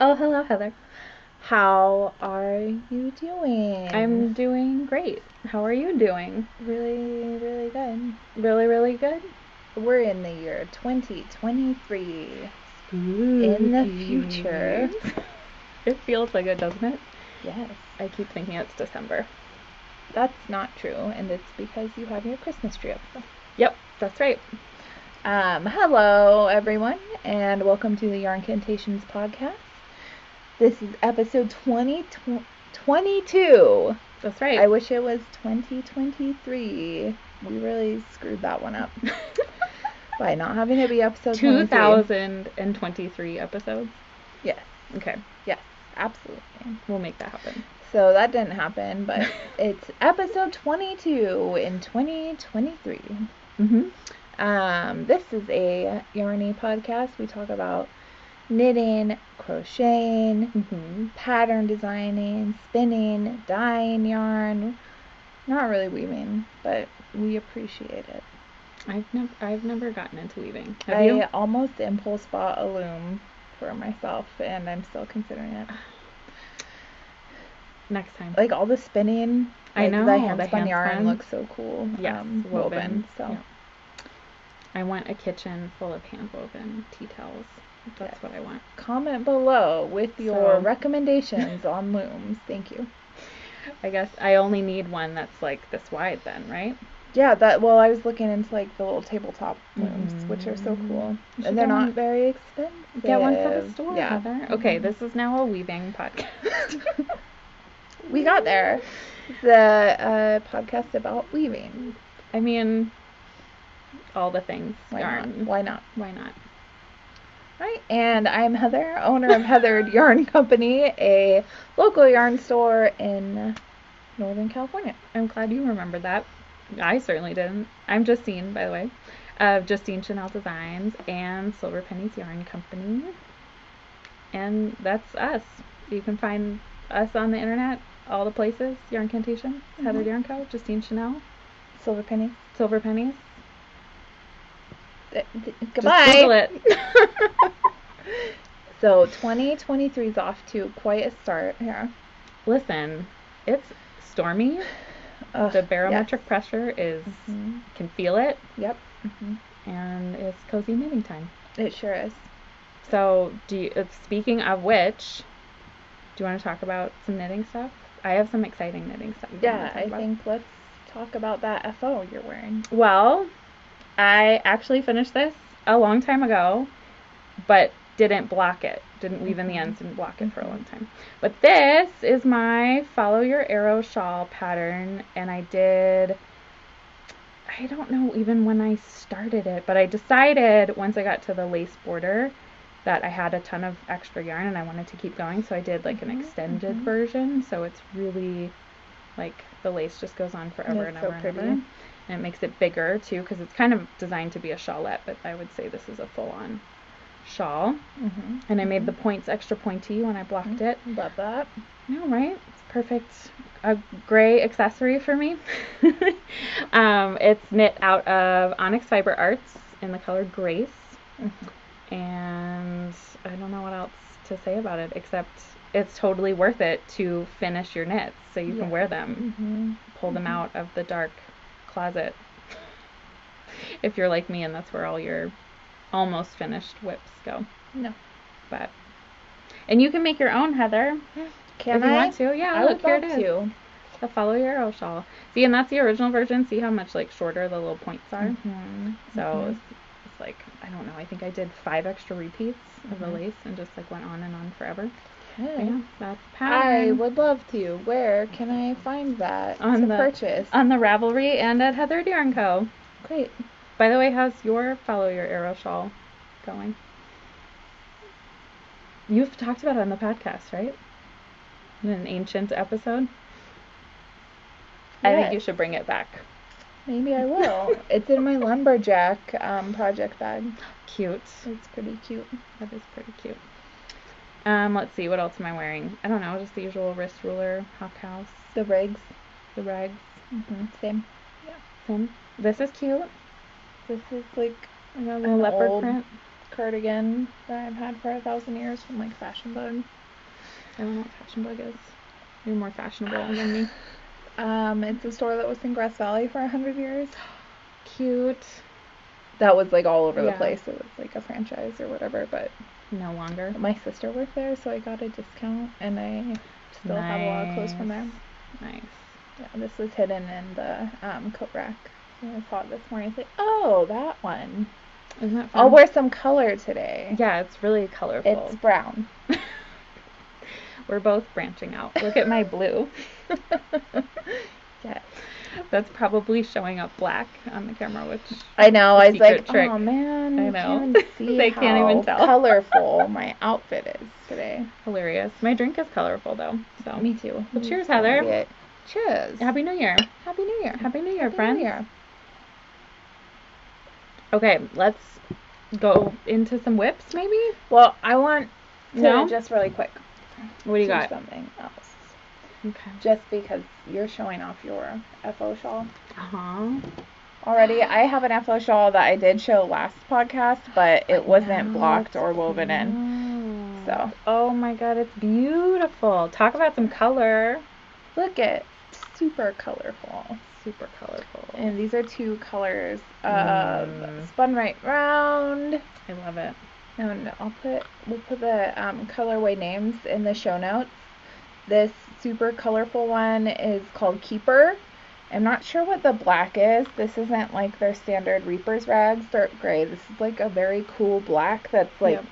Oh, hello, Heather. How are you doing? I'm doing great. How are you doing? Really, really good. Really, really good? We're in the year 2023. Spooky. In the future. It feels like it, doesn't it? Yes. I keep thinking it's December. That's not true, and it's because you have your Christmas tree up. Yep, that's right. Hello, everyone, and welcome to the Yarncantations podcast. This is episode 22. That's right. I wish it was 2023. We really screwed that one up by not having it be episode 2023 episodes? Yes. Okay. Yes, absolutely. We'll make that happen. So that didn't happen, but it's episode 22 in 2023. Mm-hmm. This is a yarny podcast. We talk about knitting, crocheting, pattern designing, spinning, dyeing yarn. Not really weaving, but we appreciate it. I've never gotten into weaving. Have you? I almost impulse bought a loom for myself, and I'm still considering it. Next time. Like all the spinning. I know. The handspun yarn looks so cool. Yes, woven. So. Yeah. I want a kitchen full of hand-woven tea towels. That's what I want. Comment below with your recommendations on looms. Thank you. I guess I only need one that's like this wide then, right? Yeah, I was looking into like the little tabletop looms, which are so cool. And they're not very expensive. Get one for the store, yeah. Heather. Okay, this is now a weaving podcast. We got there. It's a podcast about weaving. I mean, all the things. Yarn. Why not? Why not? Right, and I'm Heather, owner of Heather Yarn Company, a local yarn store in Northern California. I'm glad you remembered that. I certainly didn't. I'm Justine, by the way, of Justine Chanel Designs and Silver Pennies Yarn Company. And that's us. You can find us on the internet, all the places, Yarncantations, Heather Yarn Co., Justine Chanel. Silver Pennies. Silver Pennies. Goodbye. Just Google it. So 2023 is off to quite a start here. Listen, it's stormy. The barometric pressure is, can feel it. Yep. And it's cozy knitting time. It sure is. So, speaking of which, do you want to talk about some knitting stuff? I have some exciting knitting stuff. Yeah, I think let's talk about that FO you're wearing. Well, I actually finished this a long time ago, but didn't block it. Didn't weave in the ends and block it for a long time. But this is my Follow Your Arrow shawl pattern, and I don't know even when I started it, but I decided once I got to the lace border that I had a ton of extra yarn and I wanted to keep going, so I did like an extended version, so it's really like the lace just goes on forever and ever and ever. And it makes it bigger too, because it's kind of designed to be a shawlette, but I would say this is a full-on shawl. And I made the points extra pointy when I blocked it. Love that. No, right? It's perfect. A gray accessory for me. It's knit out of Onyx Fiber Arts in the color Grace. And I don't know what else to say about it, except it's totally worth it to finish your knits so you can wear them. Pull them out of the dark closet. If you're like me and that's where all your almost finished WIPs go. No. And you can make your own, Heather. Can if you want to. Yeah, I look, here would it love is. to. The Follow Your Arrow shawl. See, and that's the original version. See how much like shorter the little points are? So it's like, I don't know, I think I did 5 extra repeats of the lace and just like went on and on forever. Yeah, that's pattern. I would love to. Where can I find that to purchase? On the Ravelry and at Heather Yarn Co. Great. By the way, how's your Follow Your Arrow shawl going? You've talked about it on the podcast, right? In an ancient episode. I think you should bring it back. Maybe I will. It's in my lumberjack project bag. Cute. It's pretty cute. That is pretty cute. Let's see, what else am I wearing? I don't know, just the usual wrist ruler, hawk house. The rags. Same. Yeah. Same. This is cute. This is like a leopard print. cardigan that I've had for 1,000 years from like Fashion Bug. I don't know what Fashion Bug is. You're more fashionable than me. It's a store that was in Grass Valley for 100 years. Cute. That was like all over the place. It was like a franchise or whatever, but no longer. My sister worked there, so I got a discount, and I still have a lot of clothes from there. Nice. Yeah, this was hidden in the coat rack. And I saw it this morning. I was like, oh, that one. Isn't that fun? I'll wear some color today. Yeah, it's really colorful. It's brown. We're both branching out. Look at my blue. Yes. That's probably showing up black on the camera, which I know. I was like, trick. oh man, I know. Can't see They can't even tell. Colorful my outfit is today. Hilarious. My drink is colorful though. So me too. Well, cheers, Heather. Cheers. Happy New Year. Happy New Year. Happy New Year, Happy friends. New Year. Okay, let's go into some whips, maybe. Well, I want to just really quick. What do you got? Something else. Okay. Just because you're showing off your FO shawl. Uh-huh. Already, I have an FO shawl that I did show last podcast, but it wasn't blocked or woven in. So. Oh my god, it's beautiful. Talk about some color. Look at super colorful. Super colorful. And these are 2 colors of spun right round. I love it. And we'll put the colorway names in the show notes. This super colorful one is called Keeper. I'm not sure what the black is. This isn't like their standard Reaper's rags dark gray. This is like a very cool black that's like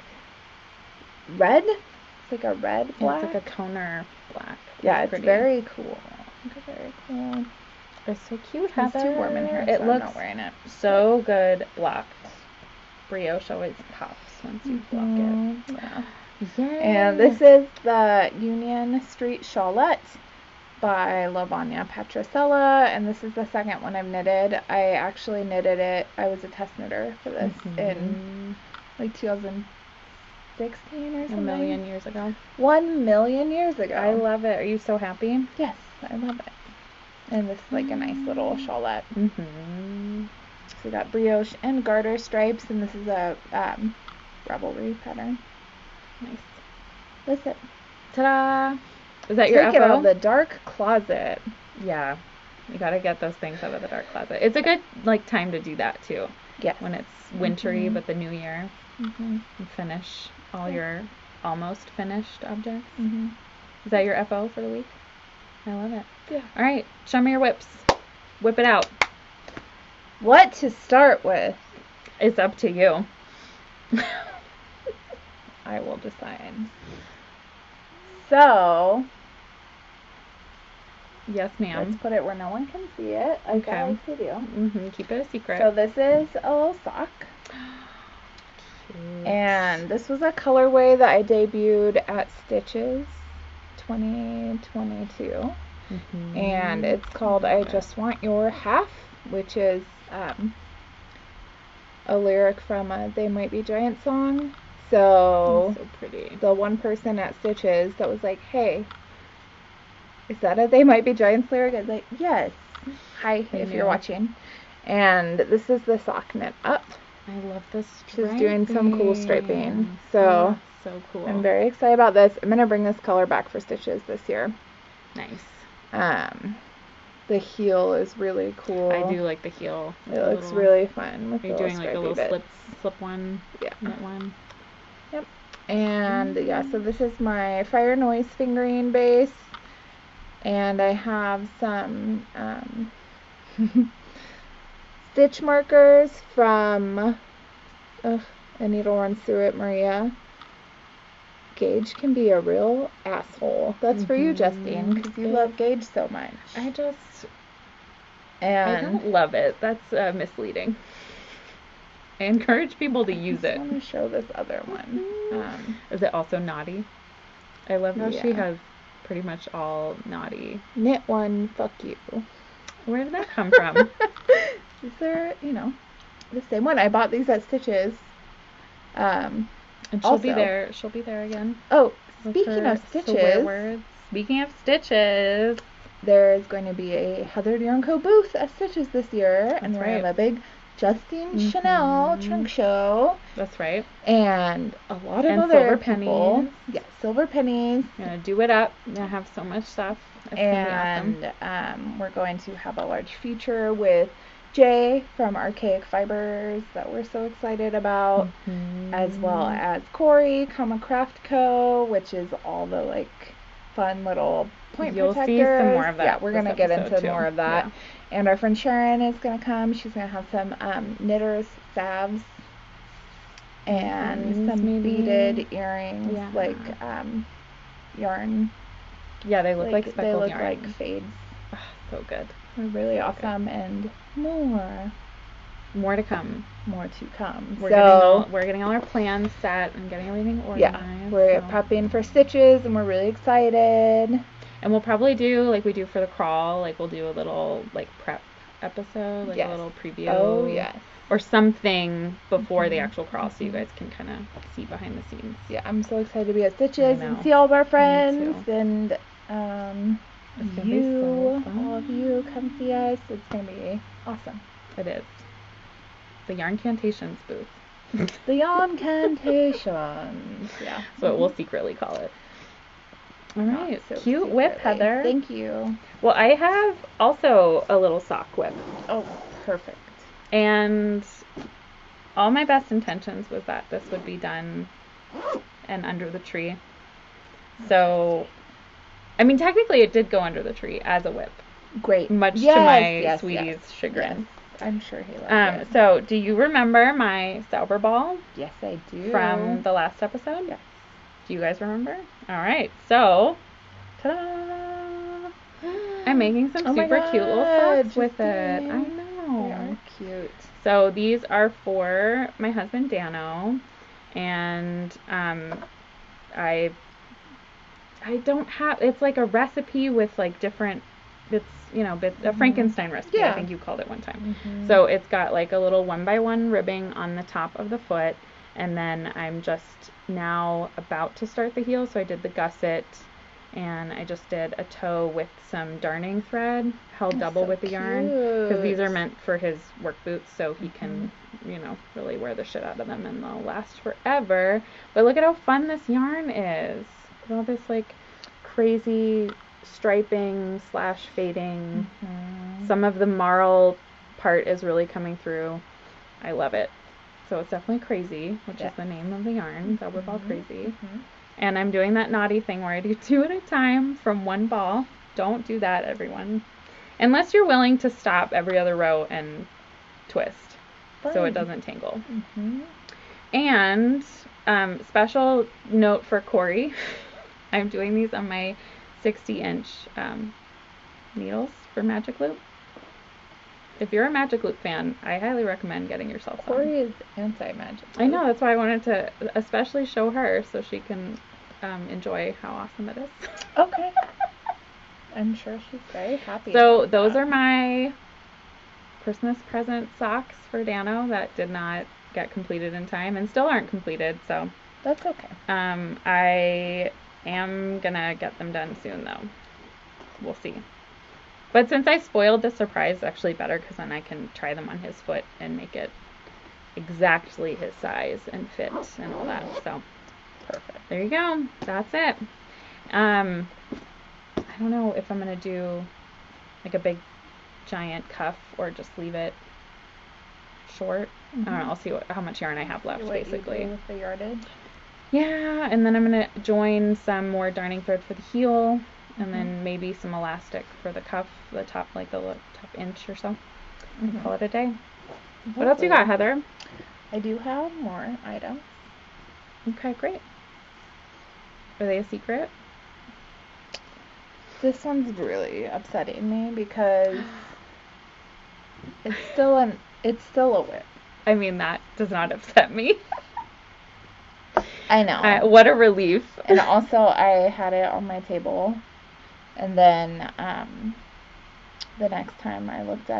red. It's like a red black. It's like a toner black. Yeah, it's very cool. Very cool. It's so cute, Heather. It's too warm in here, It so looks I'm not wearing it. So good blocked. Brioche always pops once you block it. Yeah. Yay. And this is the Union Street Shawlette by Lavanya Petrosella, and this is the second one I've knitted. I actually knitted it. I was a test knitter for this in like 2016 or something. 1 million years ago. 1 million years ago. I love it. Are you so happy? Yes, I love it. And this is like a nice little shawlette. So we got brioche and garter stripes, and this is a revelry pattern. Nice. Listen. Ta-da! Is that your FO? Take it out of the dark closet. Yeah. You gotta get those things out of the dark closet. It's a good time to do that too. Yes. When it's wintry but the new year. And finish all your almost finished objects. Is that your FO for the week? I love it. Yeah. All right. Show me your whips. Whip it out. What to start with? It's up to you. I will decide. So, yes, ma'am. Let's put it where no one can see it. Okay. I like to do. Keep it a secret. So this is a little sock. Cute. And this was a colorway that I debuted at Stitches 2022. And it's called I Just Want Your Half, which is a lyric from a They Might Be Giant song. So pretty. The one person at Stitches that was like, hey, is that a They Might Be Giants lyric? I was like, yes. Hi, if you're watching. And this is the sock knit up. I love this striping. She's doing some cool striping. So, so cool. I'm very excited about this. I'm going to bring this color back for Stitches this year. Nice. The heel is really cool. I do like the heel. It looks really fun. With are you doing like a little bits. slip one? Yeah. Knit one? Yep. And yeah, so this is my Fire Noise fingering base. And I have some stitch markers from a needle runs through it, Maria. Gauge can be a real asshole. That's for you, Justine, because you love Gauge so much. I don't love it. That's misleading. I encourage people to use it. I want to show this other one. Is it also naughty? I love how she has pretty much all naughty. Knit one, fuck you. Where did that come from? These are, the same one. I bought these at Stitches. And she'll be there. She'll be there again. Oh, speaking of Stitches. Speaking of Stitches. There's going to be a Heather and Yarn Co. booth at Stitches this year. And we're in a big Justine Chanel Trunk Show. That's right. And a lot of other silver people. pennies. Yeah, silver pennies. Gonna do it up. Gonna have so much stuff. It's and gonna be awesome. We're going to have a large feature with Jay from Archaic Fibers that we're so excited about, as well as Corey, Craft Co., which is all the like fun little point You'll protectors. see some more of that. Yeah, we're gonna get into more of that. Yeah. And our friend Sharon is gonna come. She's gonna have some knitters salves and some beaded earrings, like yarn. Yeah, they look like speckled yarn. They look yarn. like fades. Oh, so good. They're really awesome, and more to come. More to come. We're getting all our plans set and getting everything organized. Yeah, we're prepping for stitches, and we're really excited. And we'll probably do like we do for the crawl, like we'll do a little like prep episode, like a little preview. Oh yes. Or something before the actual crawl, so you guys can kind of see behind the scenes. Yeah, I'm so excited to be at Stitches and see all of our friends, and all of you come see us. It's gonna be awesome. It is. The Yarncantations booth. The Yarncantations. Yeah. That's what we'll secretly call it. All right. So cute WIP, Heather. Thank you. Well, I have also a little sock WIP. Oh, perfect. And all my best intentions was that this would be done and under the tree. So, I mean, technically it did go under the tree as a WIP. Great. Much to my sweetie's chagrin. Yes. I'm sure he liked it. So, do you remember my Zauberball? Yes, I do. From the last episode? Yes. Do you guys remember? All right. So, ta-da! I'm making some super cute little socks with it. I know. They are cute. So, these are for my husband, Dano. And I don't have, it's like a recipe with like different bits, a Frankenstein recipe. Yeah. I think you called it one time. So it's got like a little 1x1 ribbing on the top of the foot, and then I'm just now about to start the heel, so I did the gusset, and I just did a toe with some darning thread held double with the yarn, because these are meant for his work boots, so he can really wear the shit out of them and they'll last forever. But look at how fun this yarn is. All this like crazy striping / fading. Some of the marl part is really coming through. I love it. So it's definitely Crazy, which is the name of the yarn, Zauberball Crazy. And I'm doing that naughty thing where I do 2 at a time from one ball. Don't do that, everyone. Unless you're willing to stop every other row and twist so it doesn't tangle. And special note for Corey, I'm doing these on my 60-inch needles for Magic Loop. If you're a Magic Loop fan, I highly recommend getting yourself some. Corey is anti-Magic Loop. I know, that's why I wanted to especially show her so she can enjoy how awesome it is. Okay. I'm sure she's very happy. So those are my Christmas present socks for Dano that did not get completed in time and still aren't completed, so that's okay. I am gonna get them done soon though. We'll see. But since I spoiled the surprise, it's actually better because then I can try them on his foot and make it exactly his size and fit and all that. So perfect. There you go. That's it. I don't know if I'm gonna do like a big giant cuff or just leave it short. I don't know. I'll see how much yarn I have left, basically. You do with the yardage. Yeah, and then I'm gonna join some more darning thread for the heel, and then maybe some elastic for the cuff, the top inch or so. And call it a day. What else you got, Heather? I do have more items. Okay, great. Are they a secret? This one's really upsetting me because it's still a WIP. I mean, that does not upset me. I know. What a relief. And also, I had it on my table, and then the next time I looked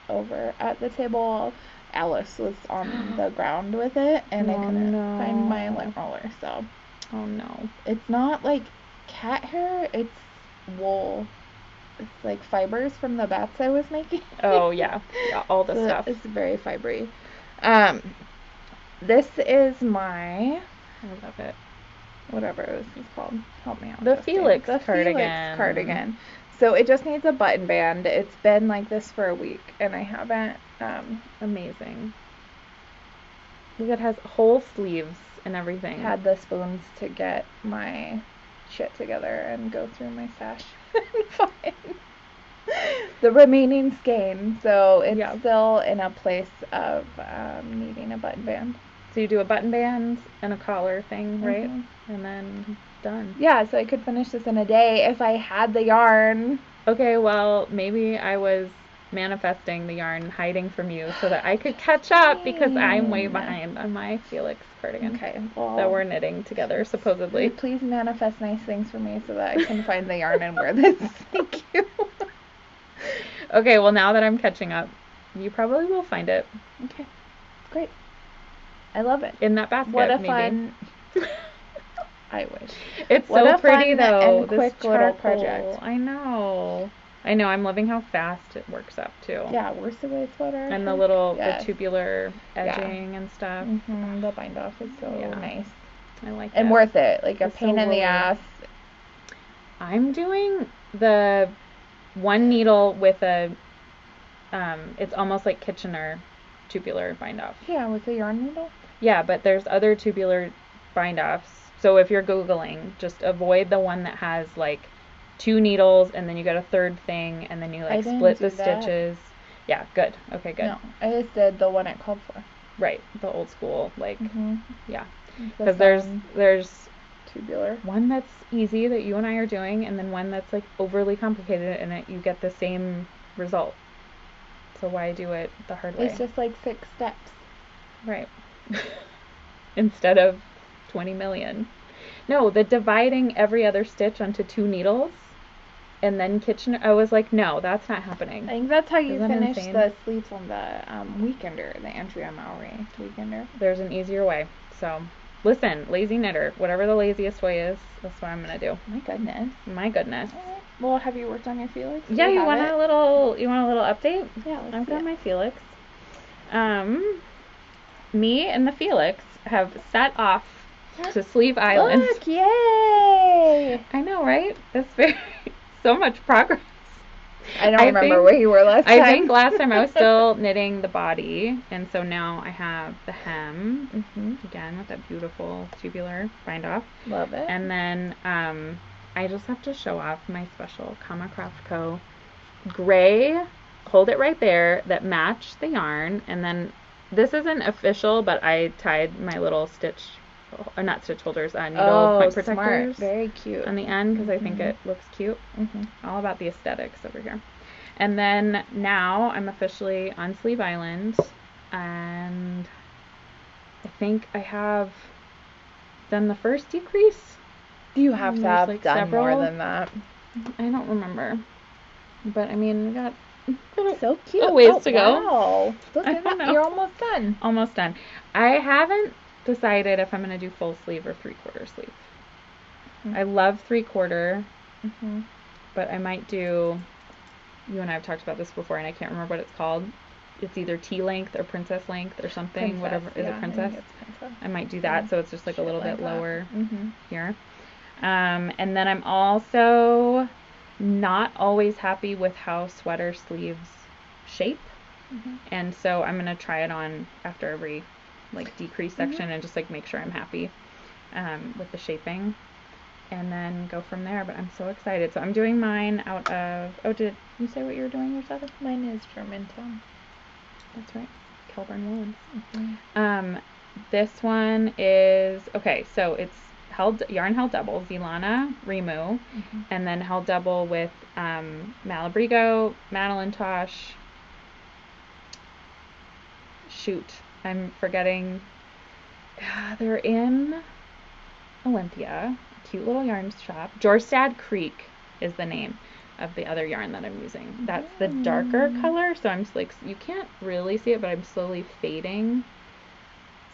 over at the table, Alice was on the ground with it, and I couldn't find my lint roller. So, oh no, it's not like cat hair; it's wool. It's like fibers from the bats I was making. Oh, yeah. Yeah, all the So stuff. it's very fibery. This is my, I love it. whatever this is called. Help me out. The Justine. Felix The cardigan. Felix cardigan. So it just needs a button band. It's been like this for a week, and I haven't. Amazing. Look, it has whole sleeves and everything. Had the spoons to get my shit together and go through my stash and find the remaining skein. So it's still in a place of needing a button band. So you do a button band and a collar thing, right? And then done. Yeah, so I could finish this in a day if I had the yarn. Okay, well, maybe I was manifesting the yarn hiding from you so that I could catch up because I'm way behind on my Felix cardigan. Okay, well, that we're knitting together, supposedly. Please manifest nice things for me so that I can find the yarn and wear this. Thank you. Okay, well, now that I'm catching up, you probably will find it. Okay, great. I love it. In that basket, what a maybe. Fun... I wish. It's what so a pretty, fun though. And quick little project. I know. I'm loving how fast it works up, too. Yeah, worsted weight sweater. And the little the tubular edging and stuff. The bind off is so nice. I like it. And worth it. Like a pain in the ass. I'm doing the one needle with a, it's almost like Kitchener tubular bind off. Yeah, with a yarn needle? Yeah, but there's other tubular bind offs. So if you're Googling, just avoid the one that has like 2 needles and then you got a third thing and then you like split the stitches. Yeah, good. Okay, good. No, I just did the one it called for. Right, the old school, like, yeah. Because there's tubular. One that's easy that you and I are doing, and then one that's like overly complicated, and you get the same result. So why do it the hard way? It's just like 6 steps. Right. Instead of 20 million. No, the dividing every other stitch onto 2 needles and then Kitchener, I was like, no, that's not happening. I think that's how you finish the sleeves on the Weekender, the Andrea Mowry Weekender. There's an easier way. So, listen, lazy knitter, whatever the laziest way is, that's what I'm going to do. My goodness. Well, have you worked on your Felix? Yeah, you want a little update? Yeah, I've got my Felix. Me and the Felix have set off to Sleeve Island. Look, yay! I know, right? It's so much progress. I don't remember where you were last time. I think last time I was still knitting the body, and so now I have the hem, again with that beautiful tubular bind off. Love it. And then I just have to show off my special Kama Craft Co. gray, hold it right there, that match the yarn, and then this isn't official, but I tied my little stitch, or not stitch holders, needle point protectors. Smart. Very cute. On the end, because I think it looks cute. All about the aesthetics over here. And then now I'm officially on Sleeve Island, and I think I have done the first decrease. You have to have done more than that. I don't remember. But I mean, we got so cute. A ways to go. Wow. Look at that. You're almost done. Almost done. I haven't decided if I'm going to do full sleeve or 3/4 sleeve. I love 3/4, but I might do, you and I have talked about this before and I can't remember what it's called. It's either T length or princess length or something, whatever. Is it princess? I might do that, so it's just like a little bit lower here. And then I'm also not always happy with how sweater sleeves shape. And so I'm going to try it on after every like decrease section and just like make sure I'm happy with the shaping and then go from there. But I'm so excited. So I'm doing mine out of, did you say what you were doing yourself? Mine is Germantown. That's right. Kelburn Woolens. This one is, okay, so it's yarn held double, Zelana Remu, and then held double with Malabrigo, Madeline Tosh, shoot, I'm forgetting, they're in Olympia, cute little yarn shop. Jorstad Creek is the name of the other yarn that I'm using. That's the darker color, so I'm just like, you can't really see it, but I'm slowly fading.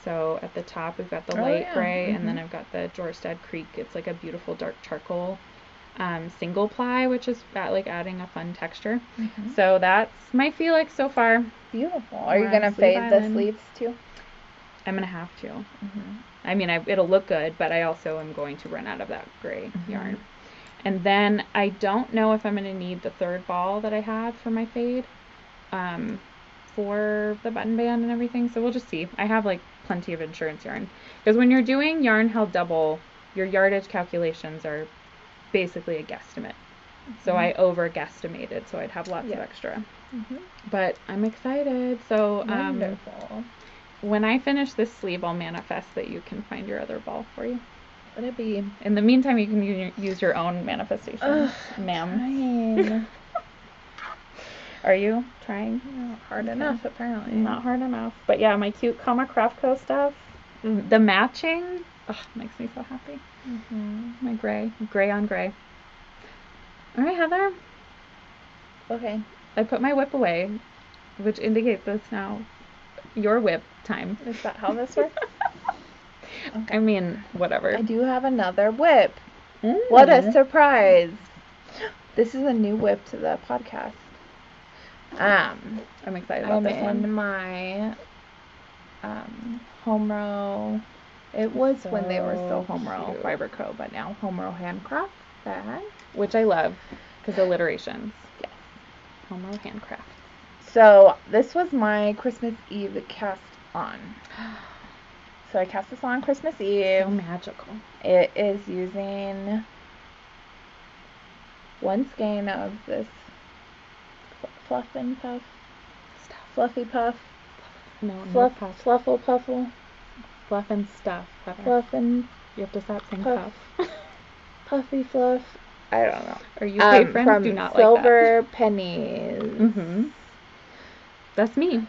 So at the top we've got the light gray, and then I've got the Jorstad Creek. It's like a beautiful dark charcoal single ply, which is like adding a fun texture. So that's my Felix so far. Beautiful. Are you gonna fade the sleeves too? I'm gonna have to. I mean, it'll look good, but I also am going to run out of that gray yarn. And then I don't know if I'm gonna need the third ball that I have for my fade, for the button band and everything. So we'll just see. I have like plenty of insurance yarn, because when you're doing yarn held double, your yardage calculations are basically a guesstimate. So I over guesstimated, so I'd have lots of extra. But I'm excited. So wonderful. When I finish this sleeve, I'll manifest that you can find your other ball for you. Would it be? In the meantime, you can use your own manifestation, ma'am. Are you trying? Not hard enough, apparently. Not hard enough. But yeah, my cute Coma Craft Co stuff, the matching, makes me so happy. My gray on gray. All right, Heather. Okay. I put my WIP away, which indicates it's now your WIP time. Is that how this works? Okay. I mean, whatever. I do have another WIP. What a surprise. This is a new WIP to the podcast. I'm excited about this one. I'm in my home row. It was so when they were still home row Fiber Co, but now home row handcraft bag, which I love because alliterations. Yes. Home row handcraft. So this was my Christmas Eve cast on. So I cast this on Christmas Eve. So magical. It is using one skein of this fluff and puff stuff. Fluffy puff. No, fluff, puff. Fluffle puffle. Fluff and stuff. Fluff and... You have to stop saying puff. Puffy fluff. I don't know. Our UK friends do not like that. Silver pennies. That's me.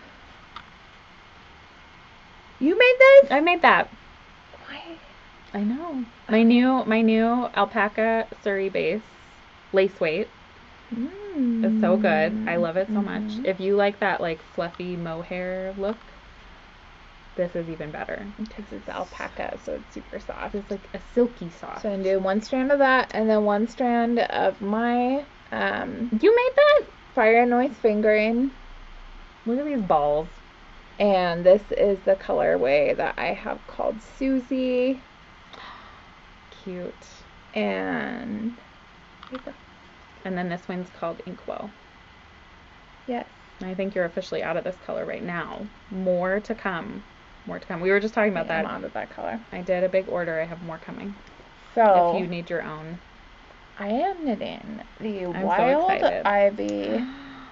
You made this? I made that. Why? I know. My new alpaca Surrey base lace weight is so good. I love it so much. If you like that like fluffy mohair look, this is even better because it's alpaca, so it's super soft. It's like a silky soft. So I'm gonna do one strand of that, and then one strand of my you made that? Fire and Noise fingering. Look at these balls. And this is the colorway that I have called Susie. Cute. And then this one's called Inkwell. Yes. And I think you're officially out of this color right now. More to come. We were just talking about that. I'm out of that color. I did a big order. I have more coming. So if you need your own. I am knitting the Wild Ivy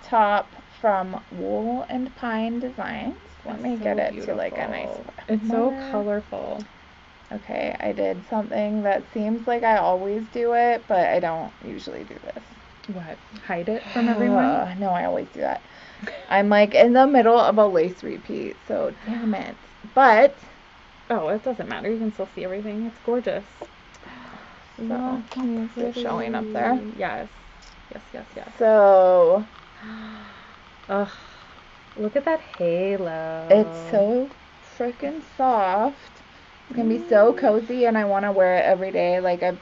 top from Wool and Pine Designs. Let me get it to like a nice... It's so colorful. Okay, I did something that seems like I always do it, but I don't usually do this. What? Hide it from everyone? No, I always do that. I'm like in the middle of a lace repeat, so damn it. But... Oh, it doesn't matter. You can still see everything. It's gorgeous. So, is it showing up there? Yes. Yes. So... Ugh. Look at that halo. It's so freaking soft. It's gonna be so cozy, and I want to wear it every day. Like I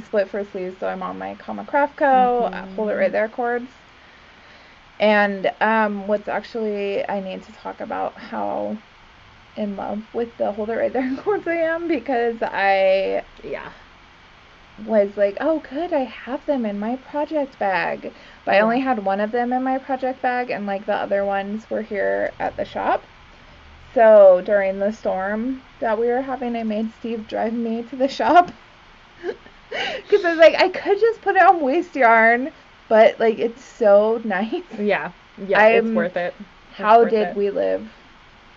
split for sleeves, so I'm on my Coma Craft Co. Hold it right there cords. And what's actually, I need to talk about how in love with the hold it right there cords I am, because I was like, oh good, I have them in my project bag. But I only had one of them in my project bag, and like the other ones were here at the shop. So during the storm that we were having, I made Steve drive me to the shop. Because I was like, I could just put it on waste yarn, but like it's so nice. Yeah, it's worth it. How did we live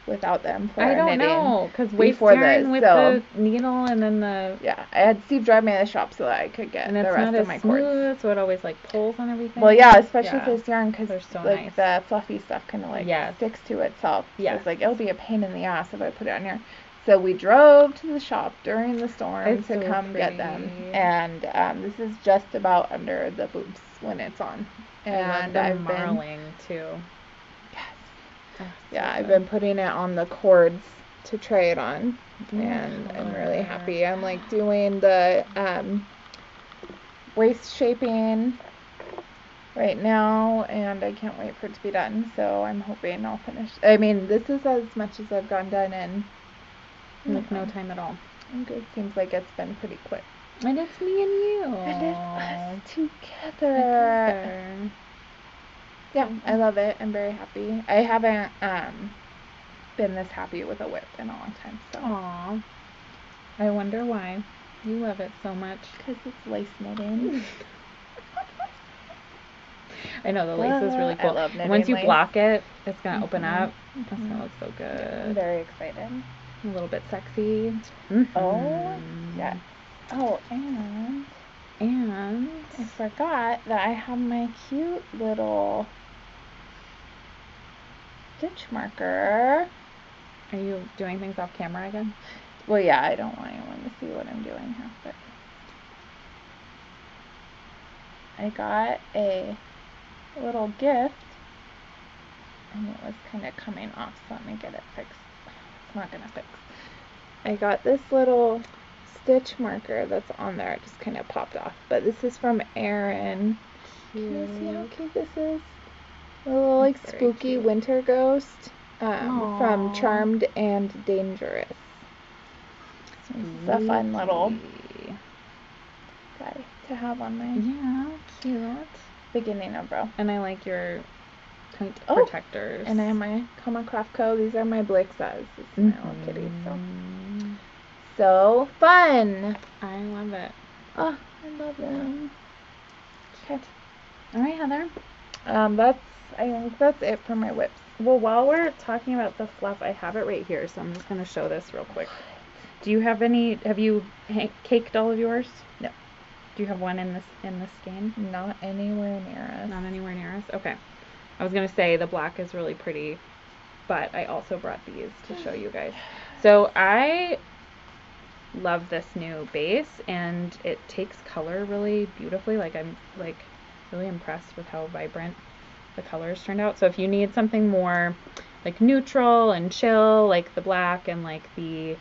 without them for I don't knitting? know, because waste yarn with the needle and then the... Yeah, I had Steve drive me to the shop so that I could get the rest of my cords. And it's not as smooth, so it always like pulls on everything. Well, yeah, especially for this yarn, because so like nice. the fluffy stuff kind of like sticks to itself. So it's like, it'll be a pain in the ass if I put it on here. So we drove to the shop during the storm to come get them. And this is just about under the boobs when it's on. And I've been marling too. Yeah, I've been putting it on the cords to try it on, and I'm really happy. I'm like doing the waist shaping right now, and I can't wait for it to be done, so I'm hoping I'll finish. I mean, this is as much as I've gotten done in like no time at all. It seems like it's been pretty quick. And it's me and you. And it's us together. Yeah, I love it. I'm very happy. I haven't been this happy with a WIP in a long time. So. Aww. I wonder why you love it so much. Because it's lace knitting. I know, the lace is really cool. I love knitting once you lace. block it, it's going to open up. That's going to look so good. I'm very excited. A little bit sexy. Oh, yeah. Oh, and I forgot that I have my cute little stitch marker. Are you doing things off camera again? Well, yeah, I don't want anyone to see what I'm doing here, but I got a little gift, and it was kind of coming off, so let me get it fixed. It's not gonna fix. I got this little stitch marker that's on there. It just kind of popped off, but this is from Erin. Can you see how cute this is? A little like spooky cute winter ghost from Charmed and Dangerous. So it's a fun little guy to have on my cute beginning of row. And I like your tight protectors. And I have my Coma Craft Co. These are my Blixas. This is my little kitty. So fun. I love it. Oh, I love them. Okay. All right, Heather. I think that's it for my WIPs. Well, while we're talking about the fluff, I have it right here, so I'm just going to show this real quick. Do you have any? Have you caked all of yours? No. Do you have one in this skein? Not anywhere near us. Not anywhere near us. Okay. I was going to say the black is really pretty, but I also brought these to show you guys. So I love this new base, and it takes color really beautifully. Like, I'm like really impressed with how vibrant the colors turned out. So if you need something more like neutral and chill, like the black and like the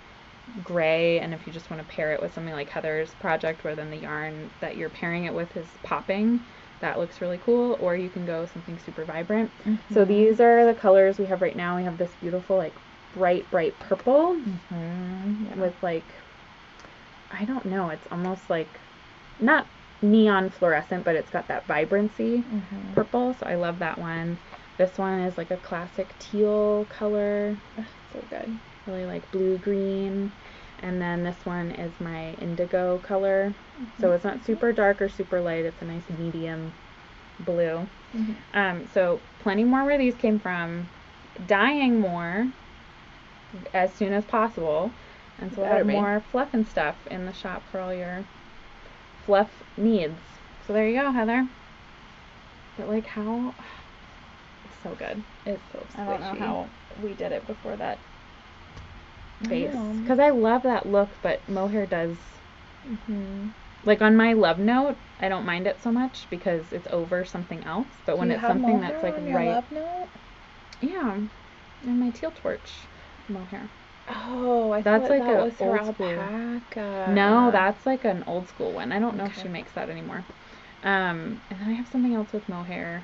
gray, and if you just want to pair it with something like Heather's project where then the yarn that you're pairing it with is popping, that looks really cool. Or you can go something super vibrant. So these are the colors we have right now. We have this beautiful like bright purple with like, I don't know, it's almost like not neon fluorescent, but it's got that vibrancy purple, so I love that one. This one is like a classic teal color. So good. Really like blue green. And then this one is my indigo color. So it's not super dark or super light, it's a nice medium blue. So plenty more where these came from. Dyeing more as soon as possible. And so we'll have more fluff and stuff in the shop for all your fluff needs. So there you go, Heather. But like how, it's so good. It's so squishy. I don't know how we did it before that base. Because I love that look, but mohair does, like on my love note, I don't mind it so much because it's over something else. But when it's something that's like your love note? Yeah. And my teal torch mohair. Oh, I thought like that was her old school. alpaca. No, that's like an old school one. I don't know if she makes that anymore. And then I have something else with mohair.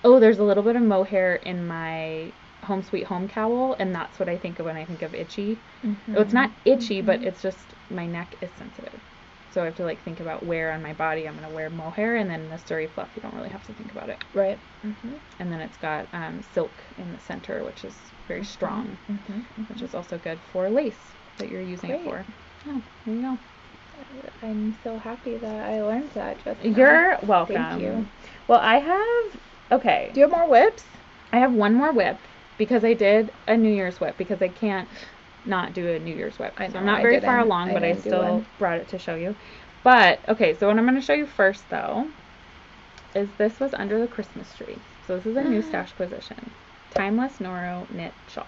Oh, there's a little bit of mohair in my Home Sweet Home cowl, and that's what I think of when I think of itchy. Oh, it's not itchy, but it's just my neck is sensitive. So I have to like think about where on my body I'm going to wear mohair, and then the Surrey fluff, you don't really have to think about it. Right. And then it's got silk in the center, which is very strong, which is also good for lace that you're using it for. Oh, there you go. I'm so happy that I learned that just now. You're welcome. Thank you. Well, I have, Do you have more WIPs? I have one more WIP because I did a New Year's WIP because I can't not do a New Year's WIP. So I'm not very far along, but I still brought it to show you. But, okay, so what I'm going to show you first, though, is this was under the Christmas tree. So this is a new Stashquisition. Timeless Noro knit shawls.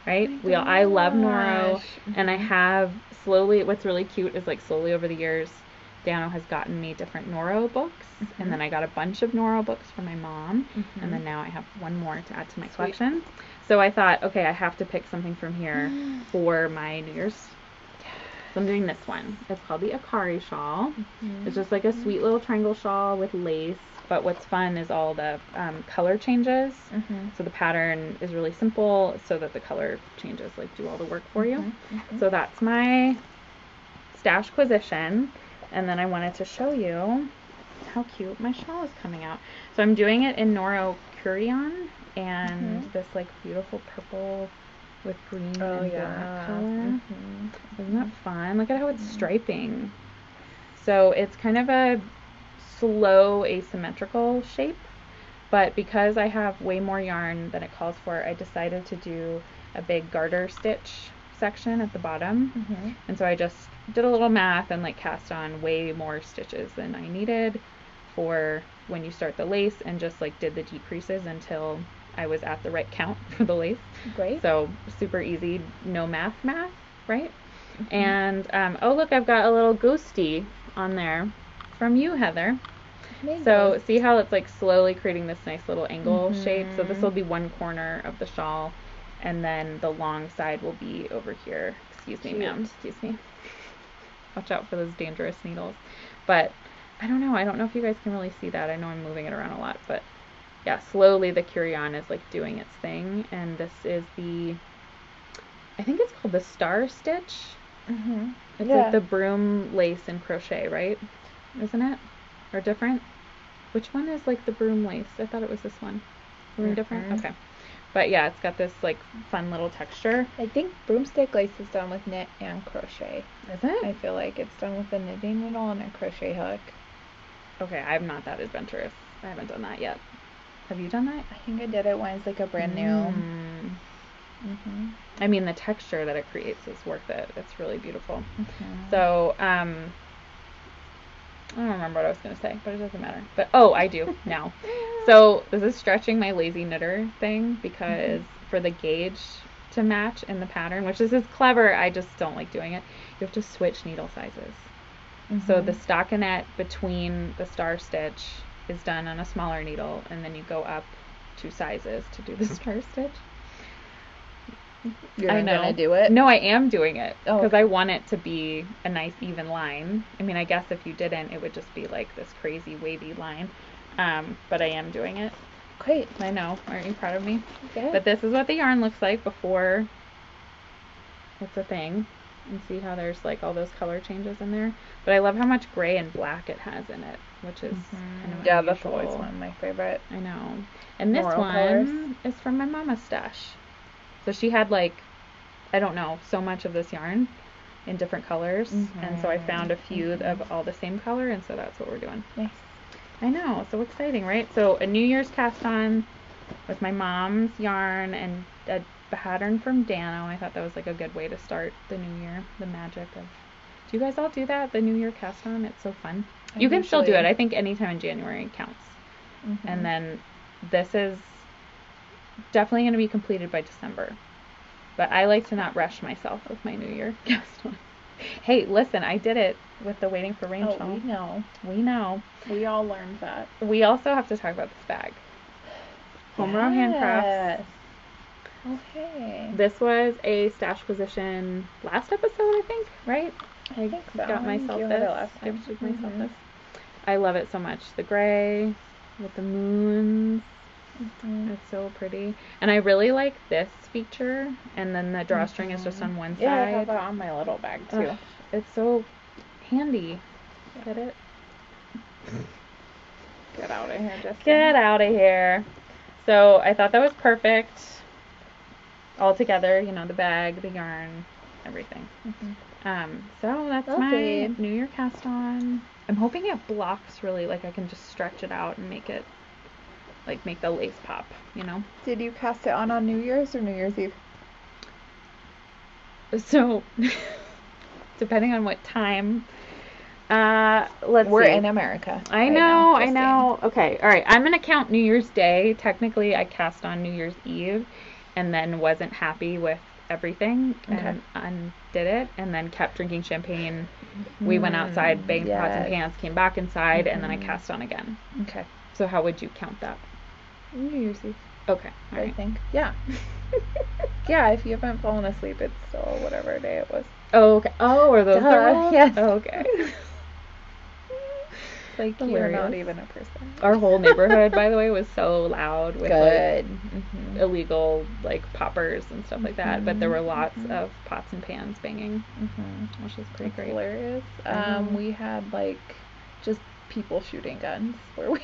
Right? I love Noro, and I have slowly, what's really cute is like slowly over the years, Dano has gotten me different Noro books, and then I got a bunch of Noro books from my mom, and then now I have one more to add to my collection. So I thought, okay, I have to pick something from here for my New Year's So I'm doing this one. It's called the Akari shawl. Mm-hmm. It's just like a sweet little triangle shawl with lace. But what's fun is all the color changes. Mm-hmm. So the pattern is really simple so that the color changes like do all the work for you. Mm-hmm. So that's my Stashquisition. And then I wanted to show you how cute my shawl is coming out. So I'm doing it in Noro Curion and this like beautiful purple with green and black color. Mm-hmm. Isn't that fun? Look at how it's striping. So it's kind of a slow asymmetrical shape, but because I have way more yarn than it calls for, I decided to do a big garter stitch section at the bottom. Mm-hmm. And so I just did a little math and like cast on way more stitches than I needed for when you start the lace, and just like did the decreases until I was at the right count for the lace. Great. So super easy, no math, right? Mm-hmm. And oh look, I've got a little ghosty on there from you, Heather. So see how it's like slowly creating this nice little angle shape. So this will be one corner of the shawl, and then the long side will be over here. Excuse me, ma'am. Excuse me. Watch out for those dangerous needles. But I don't know if you guys can really see that. I know I'm moving it around a lot, but yeah, slowly the Curion is like doing its thing. And this is I think it's called the Star Stitch. Mm-hmm. It's like the broom lace and crochet, right? Isn't it? Or different? Which one is like the broom lace? I thought it was this one. Really different? Okay. But yeah, it's got this like fun little texture. I think broomstick lace is done with knit and crochet. Is it? I feel like it's done with a knitting needle and a crochet hook. Okay, I'm not that adventurous. I haven't done that yet. Have you done that? I think I did it when it's like a brand new. Mm-hmm. I mean, the texture that it creates is worth it. It's really beautiful. Mm-hmm. So, I don't remember what I was going to say, but it doesn't matter. But, oh, I do now. So this is stretching my lazy knitter thing because for the gauge to match in the pattern, which this is clever, I just don't like doing it. You have to switch needle sizes. So the stockinette between the star stitch is done on a smaller needle, and then you go up 2 sizes to do the star stitch. You're not gonna do it? No, I am doing it because I want it to be a nice even line. I mean, I guess if you didn't, it would just be like this crazy wavy line. But I am doing it. Great. I know. Aren't you proud of me? Yeah. But this is what the yarn looks like before it's a thing. And see how there's like all those color changes in there. But I love how much gray and black it has in it, which is kind of unusual. That's always one of my favorite. I know. And this Moral one colors. is from my mama's stash. So she had like, I don't know, so much of this yarn in different colors. And so I found a few of all the same color, and so that's what we're doing. Nice. I know, so exciting, right? So a New Year's cast on with my mom's yarn and a pattern from Dano. I thought that was like a good way to start the new year. The magic of. Do you guys all do that? The New Year cast on? It's so fun. You can still do it. I think anytime in January counts. And then this is definitely going to be completed by December. But I like to not rush myself with my New Year cast on. Hey, listen, I did it with the Waiting for Rain shawl. We know. We know. We all learned that. We also have to talk about this bag. Homebrew Handcrafts. Okay. This was a Stashquisition last episode, I think, right? I think so. Got myself you this. had it last time. Gifted myself this. I love it so much. The gray with the moons. It's so pretty. And I really like this feature. And then the drawstring is just on one side. Yeah, I have that on my little bag too. Ugh, it's so handy. Get it? Get out of here, Justine. Get out of here. So I thought that was perfect. All together, you know, the bag, the yarn, everything. So that's my New Year cast on. I'm hoping it blocks really, like I can just stretch it out and make it, like make the lace pop, you know? Did you cast it on New Year's or New Year's Eve? So, depending on what time, we're in America. I know. Okay, all right. I'm going to count New Year's Day. Technically, I cast on New Year's Eve and then wasn't happy with everything and undid it and then kept drinking champagne. We went outside, banged pots and pans, came back inside, and then I cast on again. Okay. So how would you count that? New Year's Eve. Okay. All right. I think. Yeah. Yeah, if you haven't fallen asleep, it's still whatever day it was. Oh, okay. Oh, are those the Duh, rules? yes. Oh, okay. Like, you're not even a person. Our whole neighborhood, by the way, was so loud with Good. like illegal like poppers and stuff like that. But there were lots of pots and pans banging, which is pretty great. Hilarious. We had like just people shooting guns where we.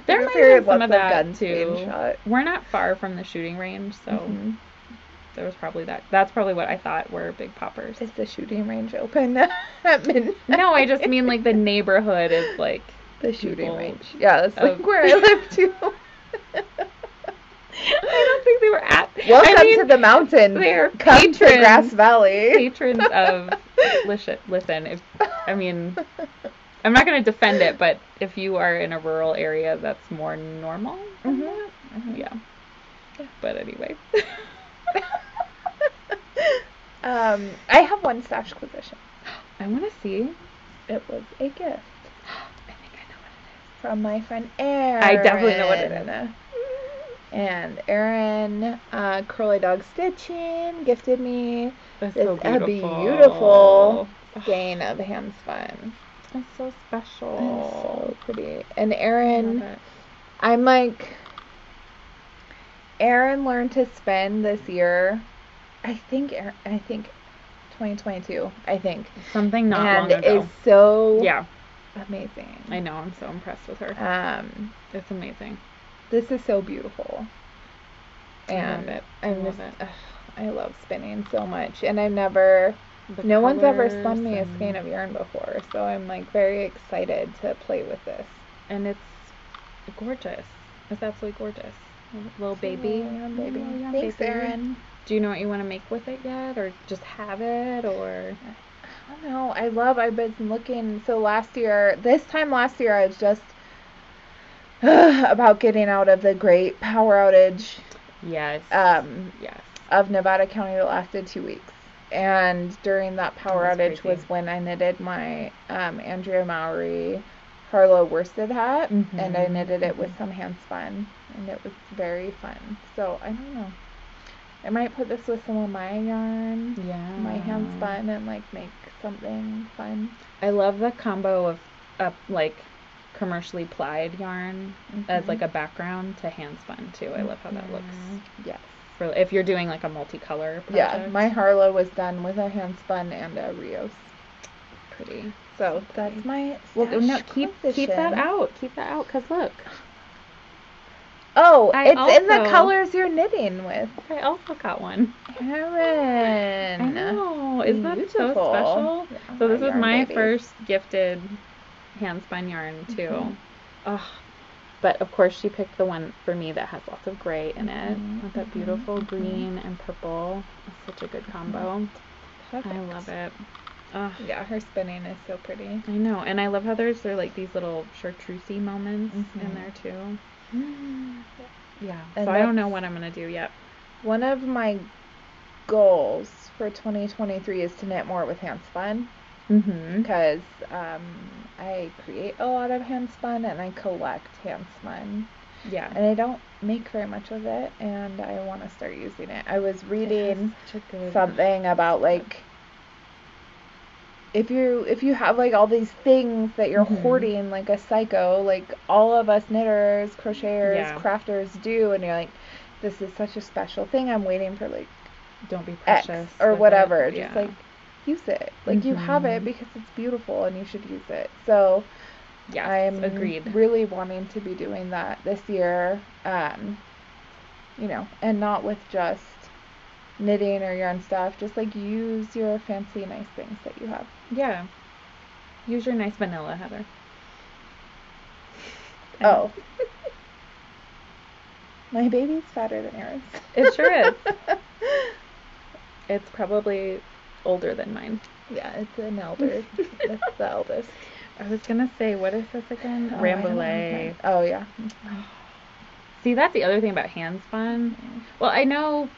There might have been some of that too. We're not far from the shooting range, so there was probably that. That's probably what I thought were big poppers. Is the shooting range open at midnight? No, I just mean like the neighborhood is like the shooting range. Yeah, that's like where I live too. I don't think they were at. Welcome to the mountain. They're Come to Grass Valley. Patrons of listen. I'm not going to defend it, but if you are in a rural area, that's more normal. Yeah. But anyway. I have one Stashquisition. I want to see. It was a gift. I think I know what it is. From my friend Erin. I definitely know what it is. And Erin, Curly Dog Stitching, gifted me a beautiful skein of handspun. It's so special. It's so pretty. And Erin, I'm like, Erin learned to spin this year. I think 2022. I think something not long ago. And is so amazing. I know. I'm so impressed with her. It's amazing. This is so beautiful. And I love it. I love spinning so much, and no one's ever spun me a skein of yarn before, so I'm like very excited to play with this. And it's gorgeous. It's absolutely gorgeous. Little baby. Thanks, Erin. Do you know what you want to make with it yet, or just have it, or? I don't know. I've been looking. So this time last year, I was just about getting out of the great power outage. Yes. Of Nevada County that lasted 2 weeks. And during that power outage was when I knitted my Andrea Mowry Harlow worsted hat, and I knitted it with some handspun, and it was very fun. So I don't know. I might put this with some of my yarn, my handspun, and like make something fun. I love the combo of like commercially plied yarn as like a background to handspun too. I love how that looks. Yes. For if you're doing like a multicolor project. Yeah, my Harlow was done with a handspun and a Rios. Pretty. So that's my. Well, no, keep that out. Keep that out, cause look. Oh, it's in the colors you're knitting with. I also got one. Erin. I know. Isn't that so special? Yeah, so this was my first gifted handspun yarn too. But of course she picked the one for me that has lots of gray in it with that beautiful green and purple. It's such a good combo. Perfect. I love it. Yeah, her spinning is so pretty. I know, and I love how there's like these little chartreusey moments in there too. Yeah. And so I don't know what I'm gonna do yet. One of my goals for 2023 is to knit more with handspun. Because I create a lot of handspun and I collect handspun. Yeah. And I don't make very much of it, and I want to start using it. I was reading something about like if you have like all these things that you're hoarding like a psycho, like all of us knitters, crocheters, crafters do, and you're like, this is such a special thing. I'm waiting for like don't be precious X or whatever. Just like use it. Like you have it because it's beautiful and you should use it. So I'm really wanting to be doing that this year. You know, and not with just knitting or yarn stuff. Just like use your fancy nice things that you have. Yeah. Use your nice vanilla, Heather. Oh. My baby's fatter than Erin's. It sure is. It's probably older than mine. Yeah, it's an elder. It's the eldest. I was gonna say, what is this again? Rambouillet. Oh yeah. See, that's the other thing about handspun. Well, I know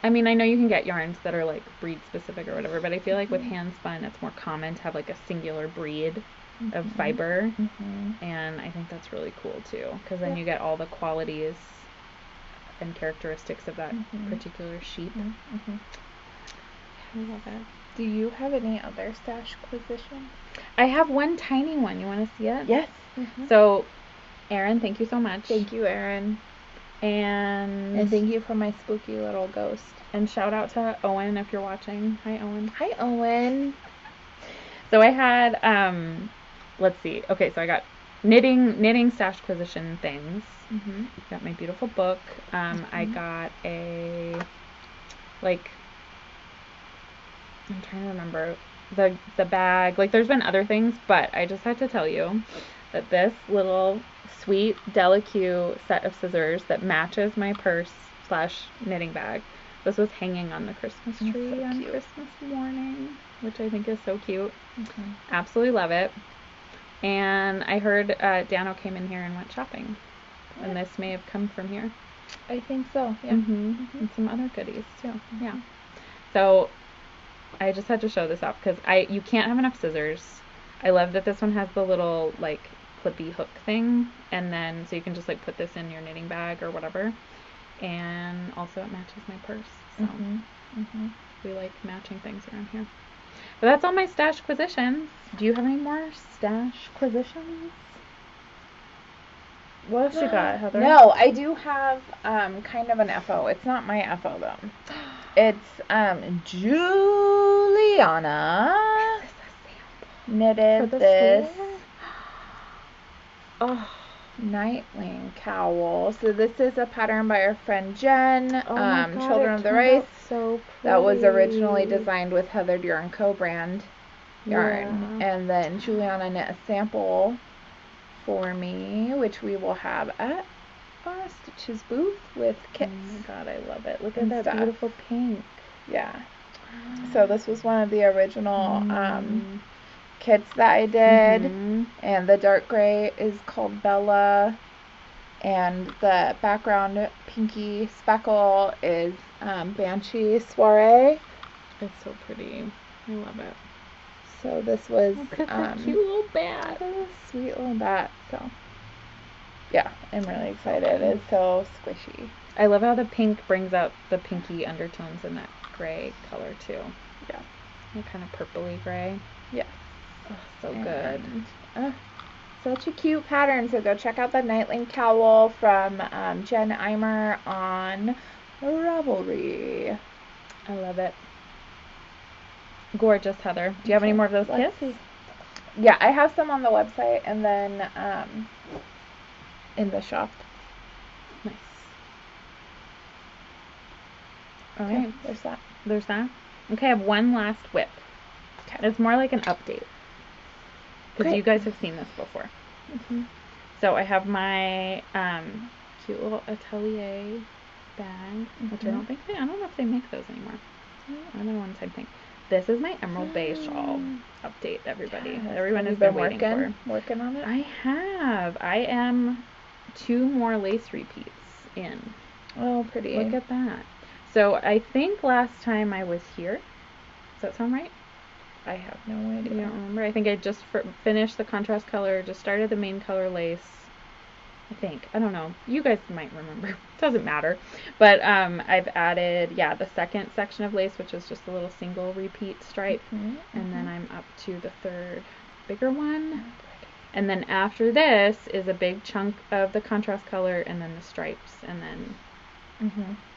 you can get yarns that are like breed specific or whatever, but I feel like with handspun, it's more common to have like a singular breed of fiber, and I think that's really cool too, because then you get all the qualities and characteristics of that particular sheep. I love it. Do you have any other Stashquisitions? I have one tiny one. You want to see it? Yes. So, Erin, thank you so much. Thank you, Erin. And thank you for my spooky little ghost. And shout out to Owen if you're watching. Hi, Owen. Hi, Owen. So I had, let's see. Okay, so I got knitting Stashquisition things. Got my beautiful book. I got a, like, I'm trying to remember the bag. Like, there's been other things, but I just had to tell you that this little sweet delicate set of scissors that matches my purse / knitting bag. This was hanging on the Christmas tree on Christmas morning, which I think is so cute. Absolutely love it. And I heard Dano came in here and went shopping. And this may have come from here. I think so, yeah. And some other goodies, too. Yeah. So, I just had to show this off because you can't have enough scissors. I love that this one has the little, like, clippy hook thing. And then, so you can just, like, put this in your knitting bag or whatever. And also it matches my purse. So, we like matching things around here. But that's all my Stashquisitions. Do you have any more Stashquisitions? What else you got, Heather? No, I do have kind of an FO. It's not my FO though. It's Juliana knitted this Nightling cowl. So this is a pattern by our friend Jen. God, Children of the Rice. So that was originally designed with Heather Yarn Co. brand yarn. Yeah. And then Juliana knit a sample for me, which we will have at our Stitches booth with kits. Oh my god, I love it. Look at that beautiful pink. Yeah. So this was one of the original kits that I did. And the dark gray is called Bella. And the background pinky speckle is Banshee Soiree. It's so pretty. I love it. So this was look at that cute little bat. Sweet little bat. So yeah, I'm really excited. It's so squishy. I love how the pink brings out the pinky undertones in that gray color too. Yeah. Like kind of purpley gray. Yeah. Oh, so good. Such a cute pattern. So go check out the Nightling cowl from Jen Eimer on Ravelry. I love it. Gorgeous, Heather. Do you have any more of those kits? Yeah, I have some on the website and then in the shop. Nice. All right. Okay, there's that. There's that. Okay, I have one last WIP. Okay. It's more like an update. Because you guys have seen this before. So I have my cute little atelier bag, which I don't know if they make those anymore. Another one-time thing. This is my Emerald Bay shawl update, everybody. Yes. Everyone has been waiting working on it? I have. I am 2 more lace repeats in. Oh, pretty. Look at that. So I think last time I was here. Does that sound right? I have no idea. You don't remember? I think I just finished the contrast color, just started the main color lace. I think. I don't know. You guys might remember. Doesn't matter. But I've added, the second section of lace, which is just a little single repeat stripe. And then I'm up to the third bigger one. And then after this is a big chunk of the contrast color and then the stripes. And then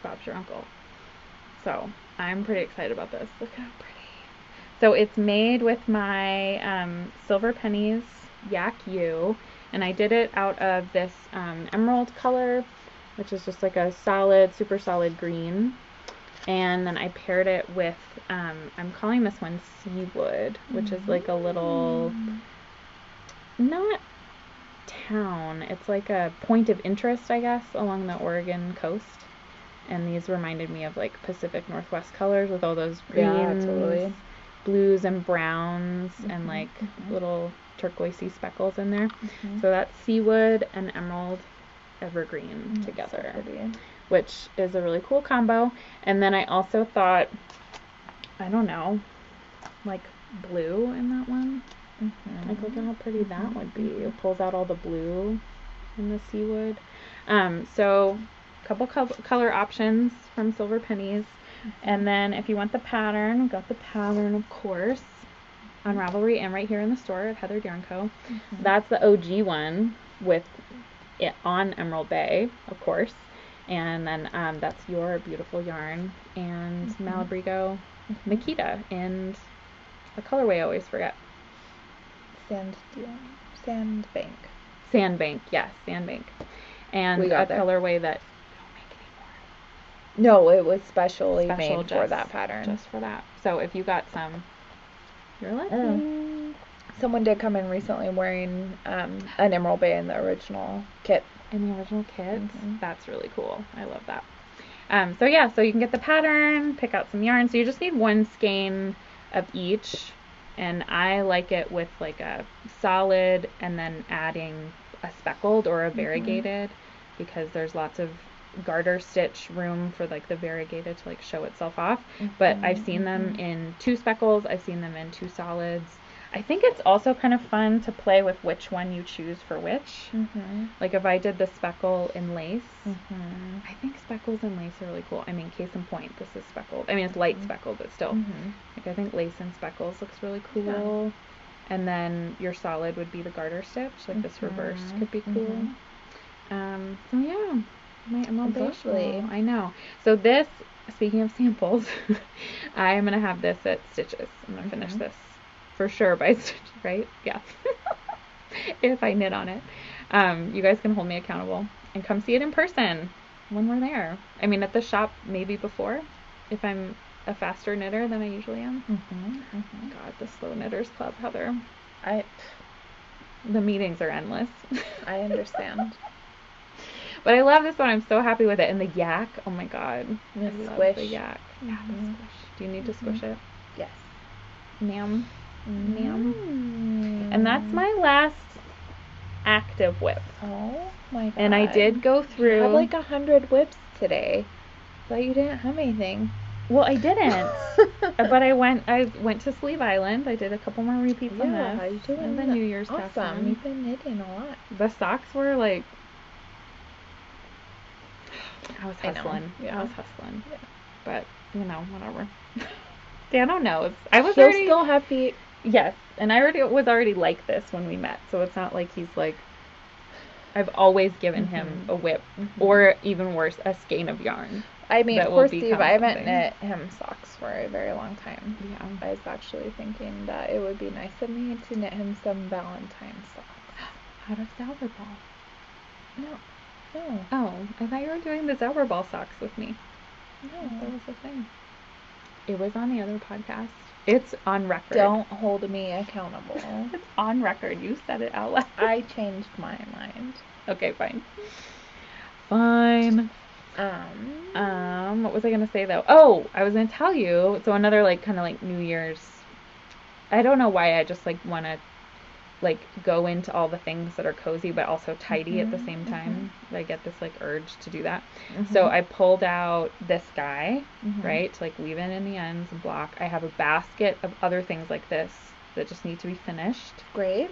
Bob's your uncle. So I'm pretty excited about this. Look how pretty. So it's made with my Silver Pennies Yak U. And I did it out of this emerald color, which is just like a super solid green. And then I paired it with, I'm calling this one Seawood, which is like a little, not town, it's like a point of interest, I guess, along the Oregon coast. And these reminded me of like Pacific Northwest colors with all those greens, blues and browns, and like little turquoisey speckles in there. So that's Seawood and Emerald Evergreen together, which is a really cool combo. And then I also thought, I don't know, like blue in that one. Like look at how pretty that would be. It pulls out all the blue in the Seawood. So a couple color options from Silver Pennies. And then if you want the pattern, we've got the pattern, of course, on Ravelry and right here in the store at Heather Yarn Co. That's the OG one with it on Emerald Bay, of course. And then that's your beautiful yarn and Malabrigo Makita and the colorway I always forget. Sandbank. Sandbank, yes, Sandbank. And a colorway that don't make anymore. No, it was specially made for that pattern. Just for that. So if you got some, you're lucky. Someone did come in recently wearing an Emerald Bay in the original kit. In the original kit? That's really cool. I love that. So yeah, so you can get the pattern, pick out some yarn. So you just need one skein of each. And I like it with like a solid and then adding a speckled or a variegated because there's lots of garter stitch room for like the variegated to like show itself off. But I've seen them in 2 speckles. I've seen them in 2 solids. I think it's also kind of fun to play with which one you choose for which. Like if I did the speckle in lace, I think speckles in lace are really cool. I mean, case in point, this is speckled. I mean, it's light speckled, but still. Like I think lace and speckles looks really cool. And then your solid would be the garter stitch. Like this reverse could be cool. So yeah, my Emerald Bay shawl. I know. So this, speaking of samples, I am going to have this at Stitches. I'm going to finish this. For sure by Stitch, right? Yeah. If I knit on it. You guys can hold me accountable and come see it in person when we're there. I mean, at the shop maybe before, if I'm a faster knitter than I usually am. God, the Slow Knitters Club, Heather. The meetings are endless. I understand. But I love this one. I'm so happy with it. And the yak, oh my God. The love squish. the yak. Yeah, the squish. Do you need to squish it? Yes. Ma'am. And that's my last active WIP. Oh my God. And I did go through. You have like 100 WIPs today. Thought you didn't have anything. Well, I didn't. But I went to Sleeve Island. I did a couple more repeats on this. How you doing? And the New Year's awesome. pattern. You've been knitting a lot. The socks were like, I was hustling. Yeah. I was hustling. Yeah. But, whatever. Dano knows. I was He'll already... still have feet. Yes, and I was already like this when we met, so it's not like he's like, I've always given him a WIP, or even worse, a skein of yarn. I mean, for Steve, I haven't knit him socks for a very long time. Yeah. I was actually thinking that it would be nice of me to knit him some Valentine's socks. Out of Zauberball. No. Oh, I thought you were doing the Zauberball socks with me. No. That was the thing. It was on the other podcast. It's on record. Don't hold me accountable. It's on record. You said it out loud. I changed my mind. Okay, fine. What was I gonna say though? Oh, I was gonna tell you. So another kind of New Year's. I don't know why I just want to go into all the things that are cozy but also tidy at the same time. I get this urge to do that. So I pulled out this guy, right, to weave in the ends and block. I have a basket of other things like this that just need to be finished. Great.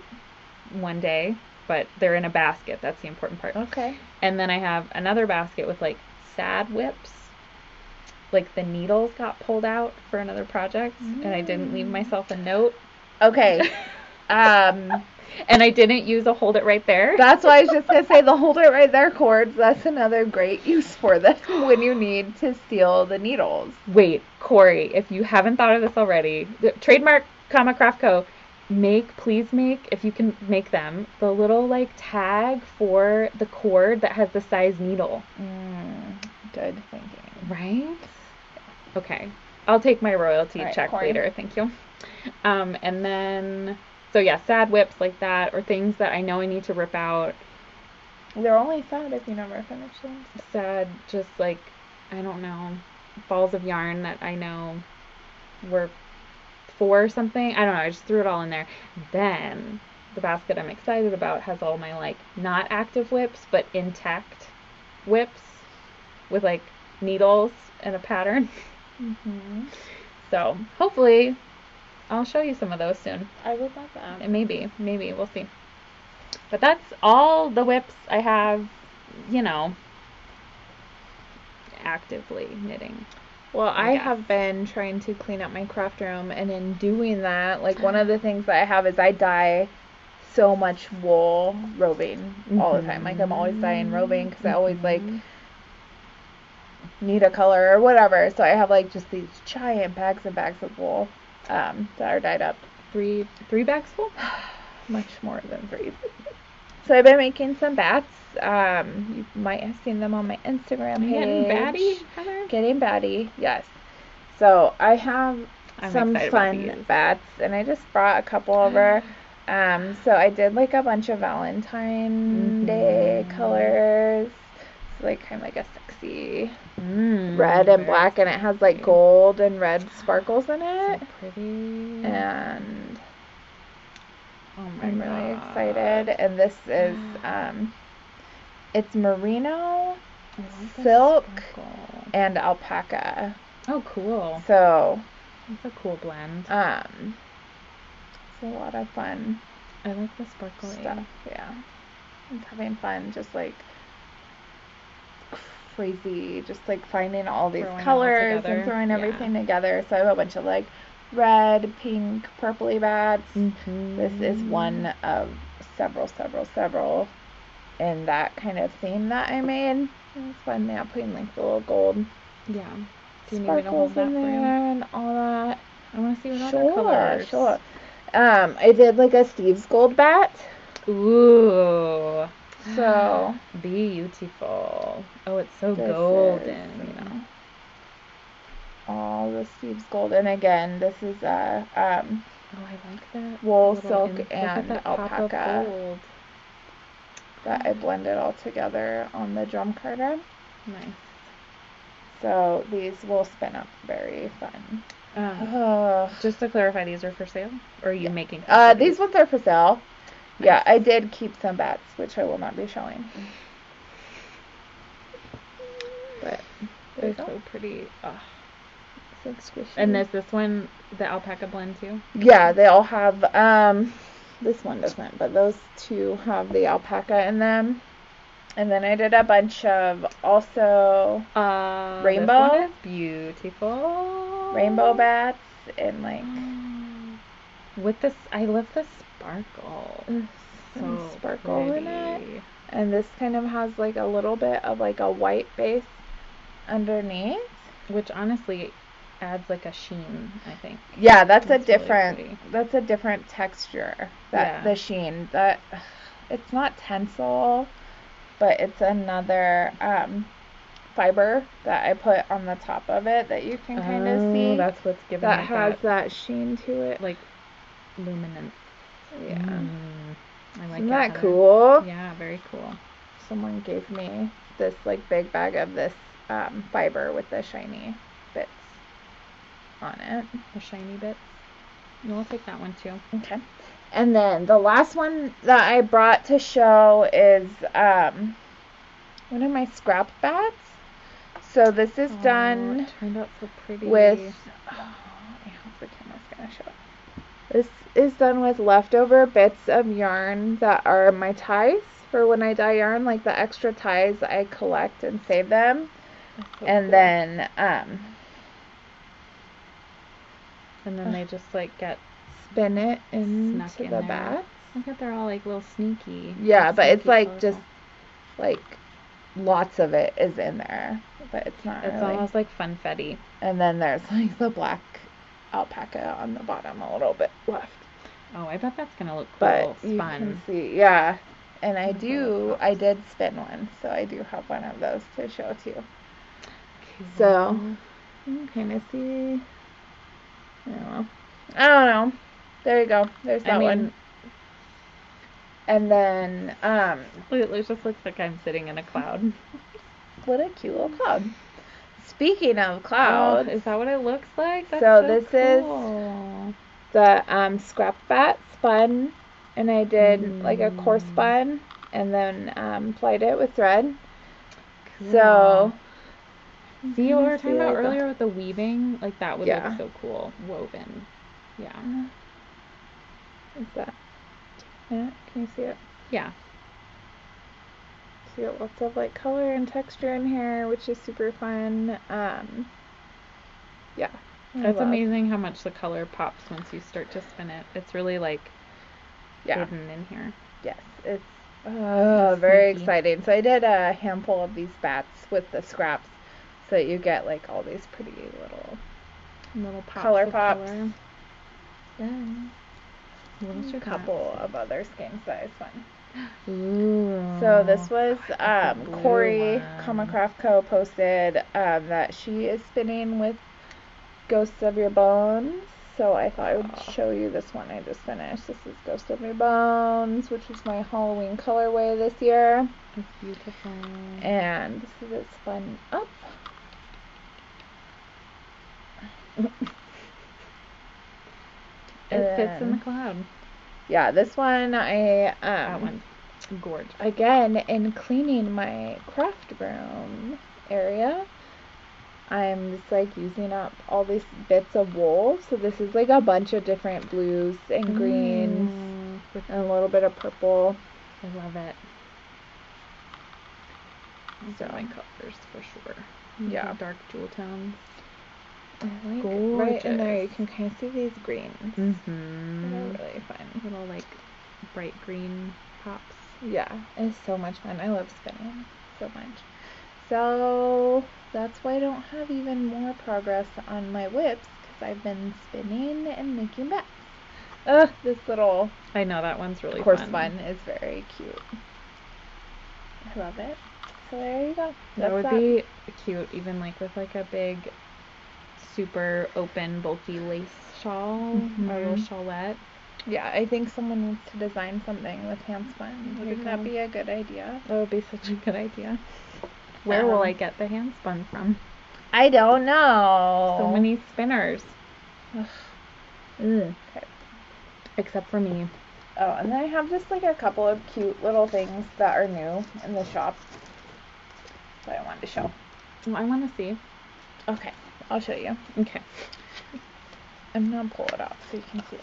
One day, but they're in a basket. That's the important part. Okay. And then I have another basket with sad WIPs. The needles got pulled out for another project and I didn't leave myself a note. Okay. And I didn't use a hold it right there. That's why I was just going to say the hold it right there cords. That's another great use for them when you need to steal the needles. Wait, Corey, if you haven't thought of this already, trademark, Craft Co., please make, if you can make them, the little tag for the cord that has the size needle. Good thinking. Right? Okay. I'll take my royalty check Corey. later. Thank you. And then... So yeah, sad WIPs like that, or things that I know I need to rip out. They're only sad if you never finish them. Sad, just I don't know, balls of yarn that I know were for something. I don't know, I just threw it all in there. Then, the basket I'm excited about has all my not active WIPs, but intact WIPs with needles and a pattern. So, hopefully... I'll show you some of those soon. I would love that. And maybe, we'll see. But that's all the WIPs I have, actively knitting. Well, I I guess. have been trying to clean up my craft room, and in doing that, like, one of the things that I have is I dye so much wool roving all the time. Like, I'm always dyeing roving because I always, like, need a color or whatever. So I have, like, just these giant bags and bags of wool that are dyed up. Three bags full? Much more than 3. So I've been making some bats. You might have seen them on my Instagram page. Getting batty, Heather? Getting batty, yes. So I have some excited fun bats, and I just brought a couple over. So I did like a bunch of Valentine Day colors. It's like kind of like a sexy red and black, and it has like gold and red sparkles in it. So pretty. And I'm God. really excited. And this is it's merino, silk, and alpaca. Oh, cool. So it's a cool blend. It's a lot of fun. I like the sparkly stuff. Yeah, it's having fun, just like crazy, just like finding all these colors and throwing everything together. So I have a bunch of like red, pink, purpley bats. This is one of several in that kind of theme that I made. It's fun now putting like the little gold Do you need me to hold that in for you? there and all that. I want to see what other colors. Sure. I did like a Steve's gold bat. Ooh. So beautiful. Oh, it's so golden. All the Steve's gold, and again, this is I like that. Wool, silk, and that alpaca that I blended all together on the drum carder. Nice. So these will spin up very fun. Just to clarify, these are for sale, or are you making? These ones are for sale. Nice. Yeah, I did keep some bats, which I will not be showing. But they're so pretty. So squishy. And is this one the alpaca blend too? Yeah, they all have. This one doesn't, but those two have the alpaca in them. And then I did a bunch of also rainbow. This one is beautiful. Rainbow bats and like with this, I love the sparkle. So sparkle pretty. In it. And this kind of has like a little bit of like a white base underneath, which honestly adds like a sheen, I think. Yeah, that's a different texture. The sheen. That it's not tencel, but it's another fiber that I put on the top of it that you can kind of see. That's what's giving that has that sheen to it, like luminance. Yeah. I like Isn't that cool? Yeah, very cool. Someone gave me this like big bag of this fiber with the shiny bits on it. The shiny bits. No, I'll take that one too. Okay. And then the last one that I brought to show is one of my scrap bats. So this is done. It turned out so pretty. With I hope the camera's gonna show it. This is done with leftover bits of yarn that are my ties for when I dye yarn, like the extra ties I collect and save them. So and cool. Then they just like spin it into the bats. Look at, they're all like little sneaky. Yeah, but it's like colorful. Just like lots of it is in there, but it's not. It's really. Almost like funfetti. And then there's like the black alpaca on the bottom, a little bit left. Oh, I bet that's gonna look cool. But you can see, yeah. And I did spin one, so I do have one of those to show too. Cool. So you can kind of see. I don't know. There you go. There's that one. And then it just looks like I'm sitting in a cloud. What a cute little cloud. Speaking of clouds, is that what it looks like? That's so this cool. Is the scrap bat spun, and I did like a coarse spun, and then plied it with thread. Cool. So see what we were talking about earlier with the weaving? Like that would look so cool. Woven. Yeah. Is that? Yeah, can you see it? Yeah. See lots of like color and texture in here, which is super fun. Yeah. It's amazing how much the color pops once you start to spin it. It's really like hidden in here. Yes, it's very exciting. So I did a handful of these bats with the scraps, so you get like all these pretty little pops color pops. Yeah. A couple of other skein size ones. Ooh. So this was Corey, Comma Craft Co. posted that she is spinning with Ghosts of Your Bones. So I thought I would show you this one I just finished. This is Ghost of Your Bones, which is my Halloween colorway this year. It's beautiful. And this is it spun up. It fits in the cloud. Yeah, this one that one's gorgeous. Again, in cleaning my craft room area, I'm just like using up all these bits of wool. So this is like a bunch of different blues and greens and a little bit of purple. I love it. These are my colors for sure. Yeah. Dark jewel tones. Like right in there you can kind of see these greens. They're really fun. Little like bright green pops. Yeah, it's so much fun. I love spinning so much. So that's why I don't have even more progress on my WIPs, because I've been spinning and making bats. This little I know, that one's really horse one is very cute. I love it. So there you go. That would be cute, even like with like a big super open bulky lace shawl or a shawlette. Yeah, I think someone needs to design something with handspun. Wouldn't that be a good idea? That would be such a good idea. Where will I get the handspun from? I don't know. So many spinners. Okay. Except for me. Oh, and then I have just like a couple of cute little things that are new in the shop that I wanted to show. Well, I want to see. Okay, I'll show you. Okay. I'm gonna pull it off so you can see it.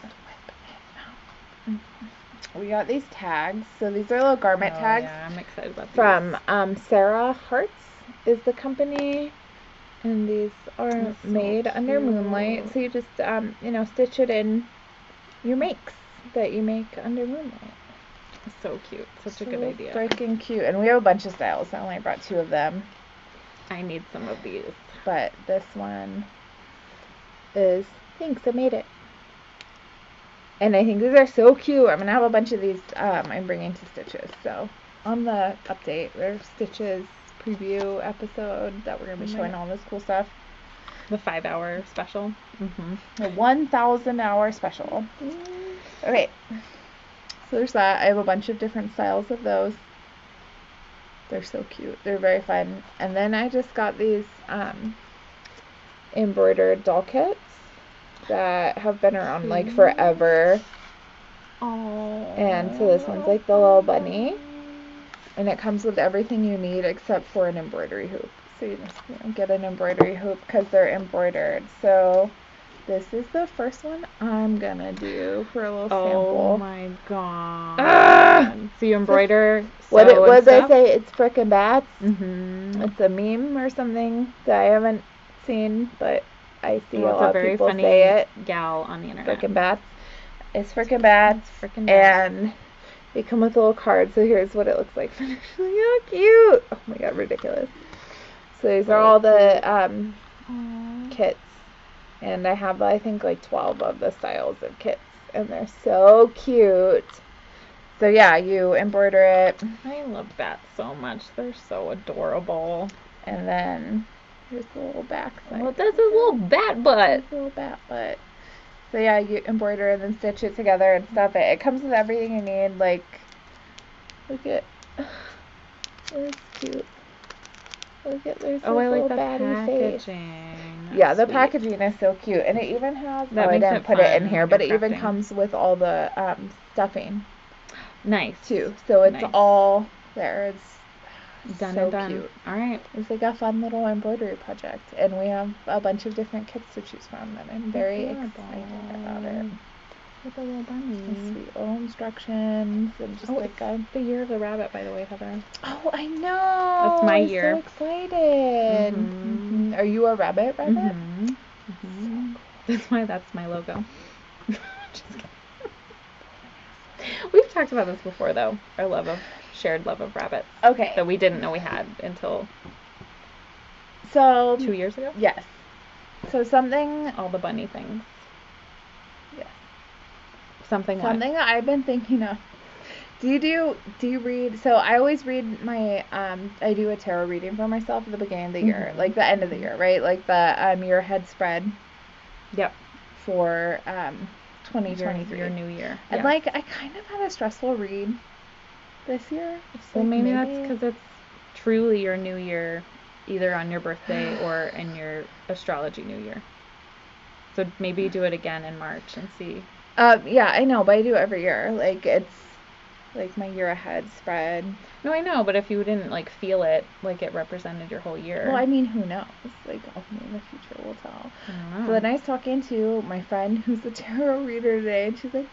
We got these tags. So these are little garment tags. Yeah, I'm excited about these. From Sarah Hearts is the company, and these are made under moonlight. So you just stitch it in your makes that you make under moonlight. So cute. Such a good idea. Freaking cute. And we have a bunch of styles. I only brought 2 of them. I need some of these. But this one is, thanks, I made it. And I think these are so cute. I'm going to have a bunch of these I'm bringing to Stitches. So on the update, there's Stitches preview episode that we're going to be showing all this cool stuff. The 5-hour special. The 1,000-hour special. Okay. So there's that. I have a bunch of different styles of those. They're so cute. They're very fun. And then I just got these embroidered doll kits that have been around like forever. And so this one's like the little bunny, and it comes with everything you need except for an embroidery hoop. So you just get an embroidery hoop because they're embroidered. So this is the first one I'm gonna do for a little sample. Oh my god! So you embroider. What did I say? It's frickin' bats. It's a meme or something that I haven't seen, but I see a lot of people say it. Gal on the internet. Frickin' bats. It's frickin' bats. And they come with a little card. So here's what it looks like. Look how cute! Oh my god, ridiculous. So these are all the kits. And I have, I think, like 12 of the styles of kits. And they're so cute. So yeah, you embroider it. I love bats so much. They're so adorable. And then here's the little back side. Oh, that's a little bat butt. A little bat butt. So yeah, you embroider and then stitch it together and stuff it. It comes with everything you need. Like, look at, it's cute. Look at, there's this little batty face. Yeah, the packaging is so cute, and it even has. I didn't put it in here, but it even comes with all the stuffing. Nice too. So it's all there. It's done so and done. Cute. All right. It's like a fun little embroidery project, and we have a bunch of different kits to choose from, and I'm very excited about it. With a little bunny. Sweet little instructions, and just it's the year of the rabbit, by the way, Heather. Oh, I know. That's my year. I'm so excited. Are you a rabbit? That's why that's my logo. Just kidding. We've talked about this before, though. Our shared love of rabbits. Okay. That we didn't know we had until So 2 years ago. yes. So something. All the bunny things. Yes. Something that I've been thinking of. Do you read? So I always read my I do a tarot reading for myself at the beginning of the year, like the end of the year, right? Like the your head spread. Yep. For 2023. Your new year. And like I kind of had a stressful read this year. Well, maybe that's because it's truly your new year, either on your birthday or in your astrology new year. So maybe do it again in March and see. Yeah, I know, but I do it every year. Like it's like my year ahead spread. No, I know, but if you didn't like feel it, like it represented your whole year. Well, I mean, who knows? Like, only the future will tell. I don't know. So then I was talking to my friend who's a tarot reader today, and she's like,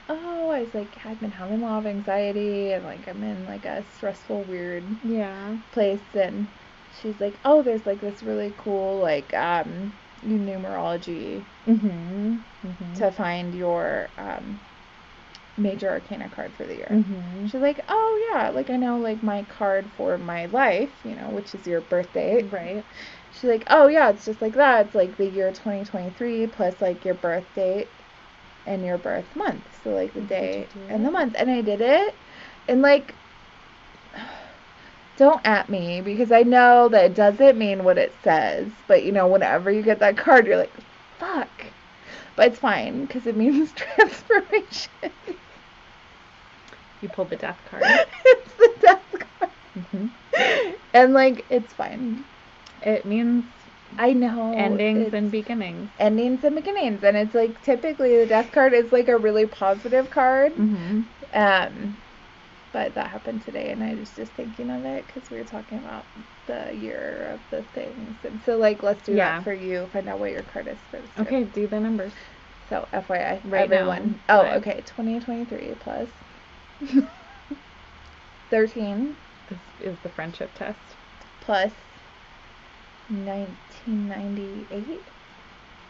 "Oh, I was like, I've been having a lot of anxiety, and like I'm in like a stressful, weird place." And she's like, "Oh, there's like this really cool like numerology to find your major arcana card for the year." She's like, "Oh yeah, like I know like my card for my life, which is your birth date." Right. She's like, "Oh yeah, it's just like that. It's like the year 2023 plus like your birth date and your birth month. So like the day and the month." And I did it. And like, don't at me because I know that it doesn't mean what it says. But whenever you get that card, you're like, fuck. But it's fine because it means transformation. You pulled the death card. It's the death card. And like, it's fine. It means I know endings and beginnings. Endings and beginnings, and it's like typically the death card is like a really positive card. But that happened today, and I was just thinking of it because we were talking about the year of the things, and so like let's do that for you. Find out what your card is for this year. Okay, do the numbers. So FYI, right everyone. Now, okay, 2023 plus 13. This is the friendship test. Plus 1998.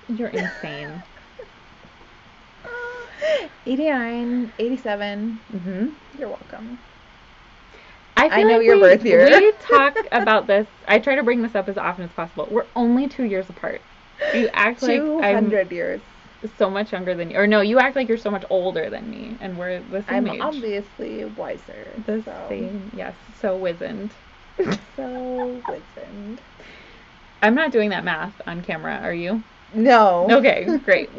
You're insane. 89, 87. You're welcome. I know like your birth year. We talk about this. I try to bring this up as often as possible. We're only 2 years apart. You act like 200 years. So much younger than you. Or no, you act like you're so much older than me. And we're the same age. I'm obviously wiser. The same. Yes. So wizened. So wizened. I'm not doing that math on camera, are you? No. Okay, great.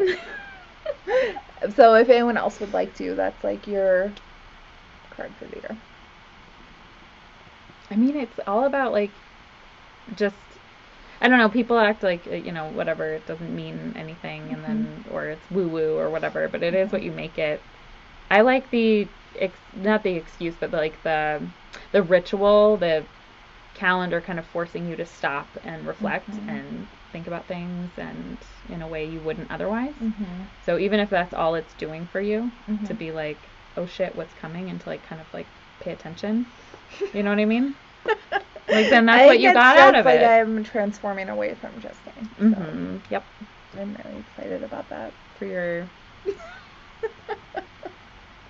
So if anyone else would like to, that's like your card for the year. I mean, it's all about like just, I don't know, people act like, whatever, it doesn't mean anything, and then, or it's woo-woo or whatever, but it is what you make it. I like not the excuse, but like the ritual, the calendar kind of forcing you to stop and reflect and think about things and in a way you wouldn't otherwise. So even if that's all it's doing for you, to be like, oh shit, what's coming, and to like kind of like pay attention. You know what I mean? Like then that's what you got out of it. I'm transforming away from Justine. So Yep. I'm really excited about that. For your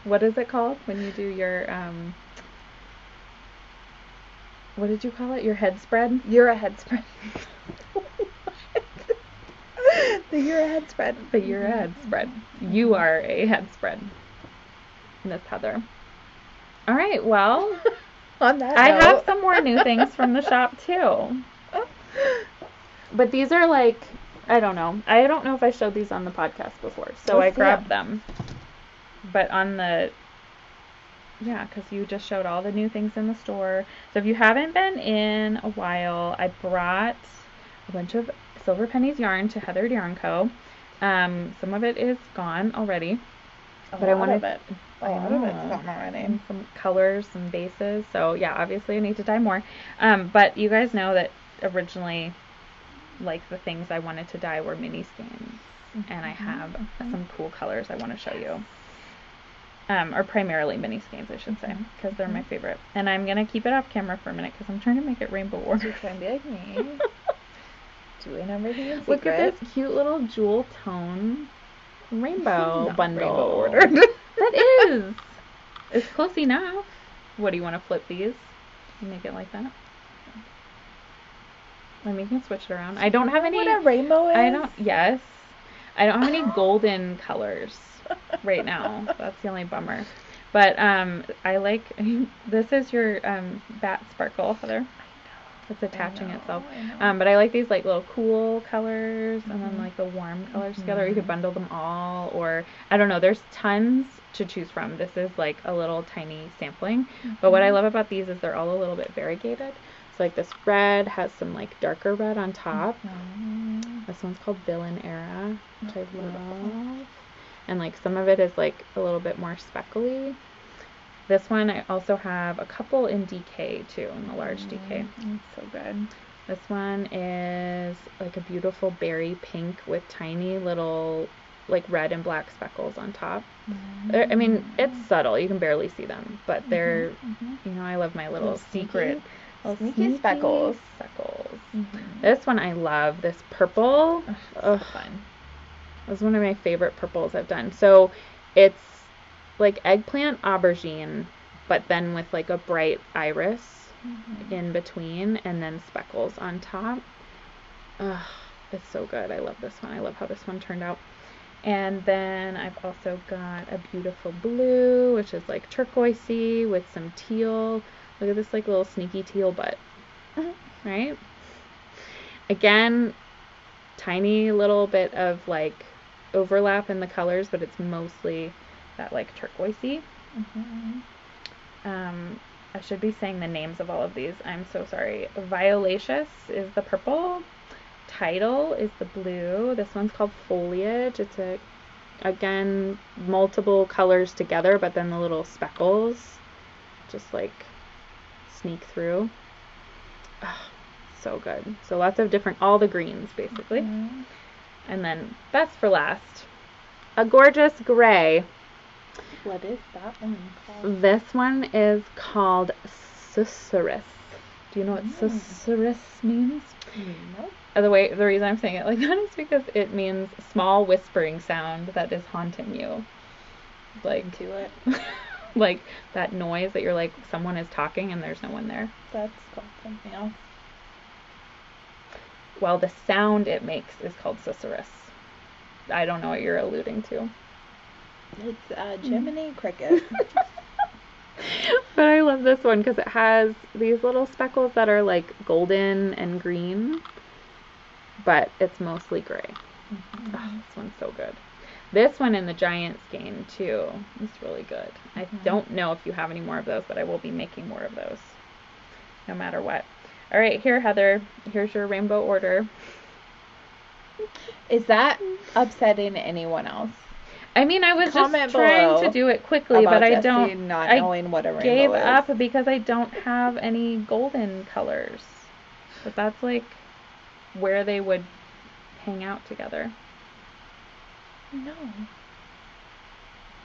what is it called when you do your what did you call it? Your head spread? You're a head spread. You're a head spread. But you're a head spread. You are a head spread. Miss Heather. All right, well, on that I note. have some more new things from the shop too. But these are like, I don't know if I showed these on the podcast before, so I grabbed them. But on the, because you just showed all the new things in the store. So if you haven't been in a while, I brought a bunch of Silver Pennies yarn to Heather Yarn Co. Some of it is gone already. A lot of it's gone already. And some colors, some bases. So yeah, obviously I need to dye more. But you guys know that originally, like the things I wanted to dye were mini skeins. And I have some cool colors I want to show you. Or primarily mini skeins, I should say, because they're my favorite. And I'm going to keep it off camera for a minute because I'm trying to make it rainbow orange. You're trying to be like me. Doing everything in secret. Look at this cute little jewel tone rainbow bundle. Rainbow ordered. That is. It's close enough. What, do you want to flip these? Make it like that? I mean, you can switch it around. I don't have any. What a rainbow is? Yes. I don't have any golden colors right now. That's the only bummer. But I like, this is your bat sparkle, Heather. It's attaching itself. But I like these like little cool colors and then like the warm colors together. You could bundle them all, or I don't know. There's tons to choose from. This is like a little tiny sampling. But what I love about these is they're all a little bit variegated. So like this red has some like darker red on top. This one's called Villain Era, which I love. And like some of it is like a little bit more speckly. This one I also have a couple in DK too, in the large DK. It's so good. This one is like a beautiful berry pink with tiny little like red and black speckles on top. I mean, it's subtle. You can barely see them, but they're, you know, I love my little secret. Sneaky speckles. This one I love. This purple. So fun. This is one of my favorite purples I've done. So it's like eggplant aubergine, but then with like a bright iris in between, and then speckles on top. It's so good. I love this one. I love how this one turned out. And then I've also got a beautiful blue, which is like turquoisey with some teal. Look at this like little sneaky teal butt. Right? Again, tiny little bit of like overlap in the colors, but it's mostly that like turquoisey. I should be saying the names of all of these. I'm so sorry. Violaceous is the purple. Tidal is the blue. This one's called Foliage. It's again multiple colors together, but then the little speckles just like sneak through. So good. So lots of different, all the greens basically. And then best for last, a gorgeous gray. What is that one called? This one is called Susurrus. Do you know what Susurrus means? Nope. The reason I'm saying it like that is because it means small whispering sound that is haunting you. Like to it. Like that noise that you're like someone is talking and there's no one there. That's called something else. Well, the sound it makes is called Susurrus. I don't know what you're alluding to. It's Jiminy Cricket. But I love this one because it has these little speckles that are like golden and green, but it's mostly gray. This one's so good. This one in the giant skein too is really good. I don't know if you have any more of those, but I will be making more of those no matter what. All right, here, Heather, here's your rainbow order. Is that upsetting anyone else? I mean, I was just trying to do it quickly, but I don't. Not knowing what a rainbow gave is. up because I don't have any golden colors. But that's like where they would hang out together. No.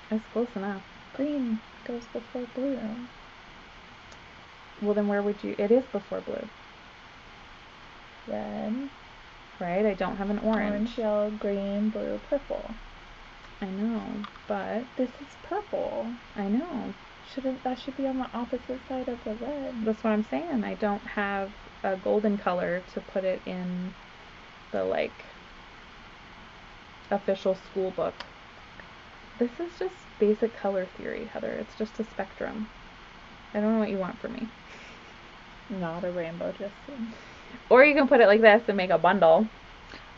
That's close enough. Green goes before blue. Well, then where would you... It is before blue. Red. Right? I don't have an orange. Orange, yellow, green, blue, purple. I know, but... This is purple. I know. That should be on the opposite side of the red. That's what I'm saying. I don't have a golden color to put it in the, like, official school book. This is just basic color theory, Heather. It's just a spectrum. I don't know what you want from me. Not a rainbow, Justine. Or you can put it like this and make a bundle.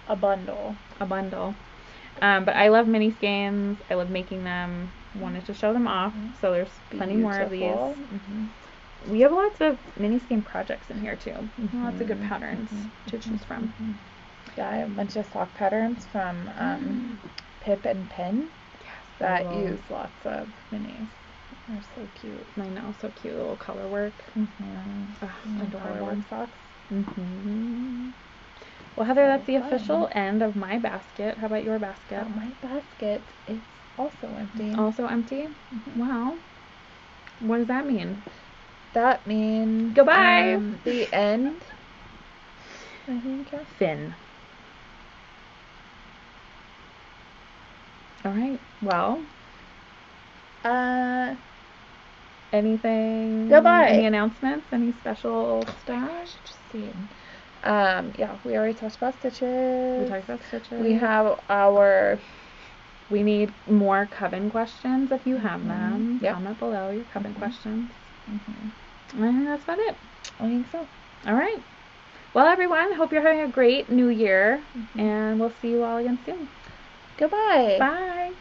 A bundle. A bundle. But I love mini skeins. I love making them. Wanted to show them off. So there's plenty more of these. We have lots of mini skein projects in here too. Lots of good patterns to choose from. Yeah, I have a bunch of sock patterns from Pip and Pin that use lots of minis. They're so cute. I know, so cute. Little color work. Adorable socks. Well, Heather, that's the official end of my basket. How about your basket? My basket is also empty. Also empty? Wow. What does that mean? That means... Goodbye! The end. I think. Fin. All right. Well, anything? Goodbye. Any announcements? Any special stuff? Just seeing. Yeah, we already talked about stitches. We talked about stitches. We have our... We need more coven questions if you have them. Yep. Comment below your coven questions. Mm-hmm. And that's about it. I think so. All right. Well, everyone, hope you're having a great new year. And we'll see you all again soon. Goodbye. Bye.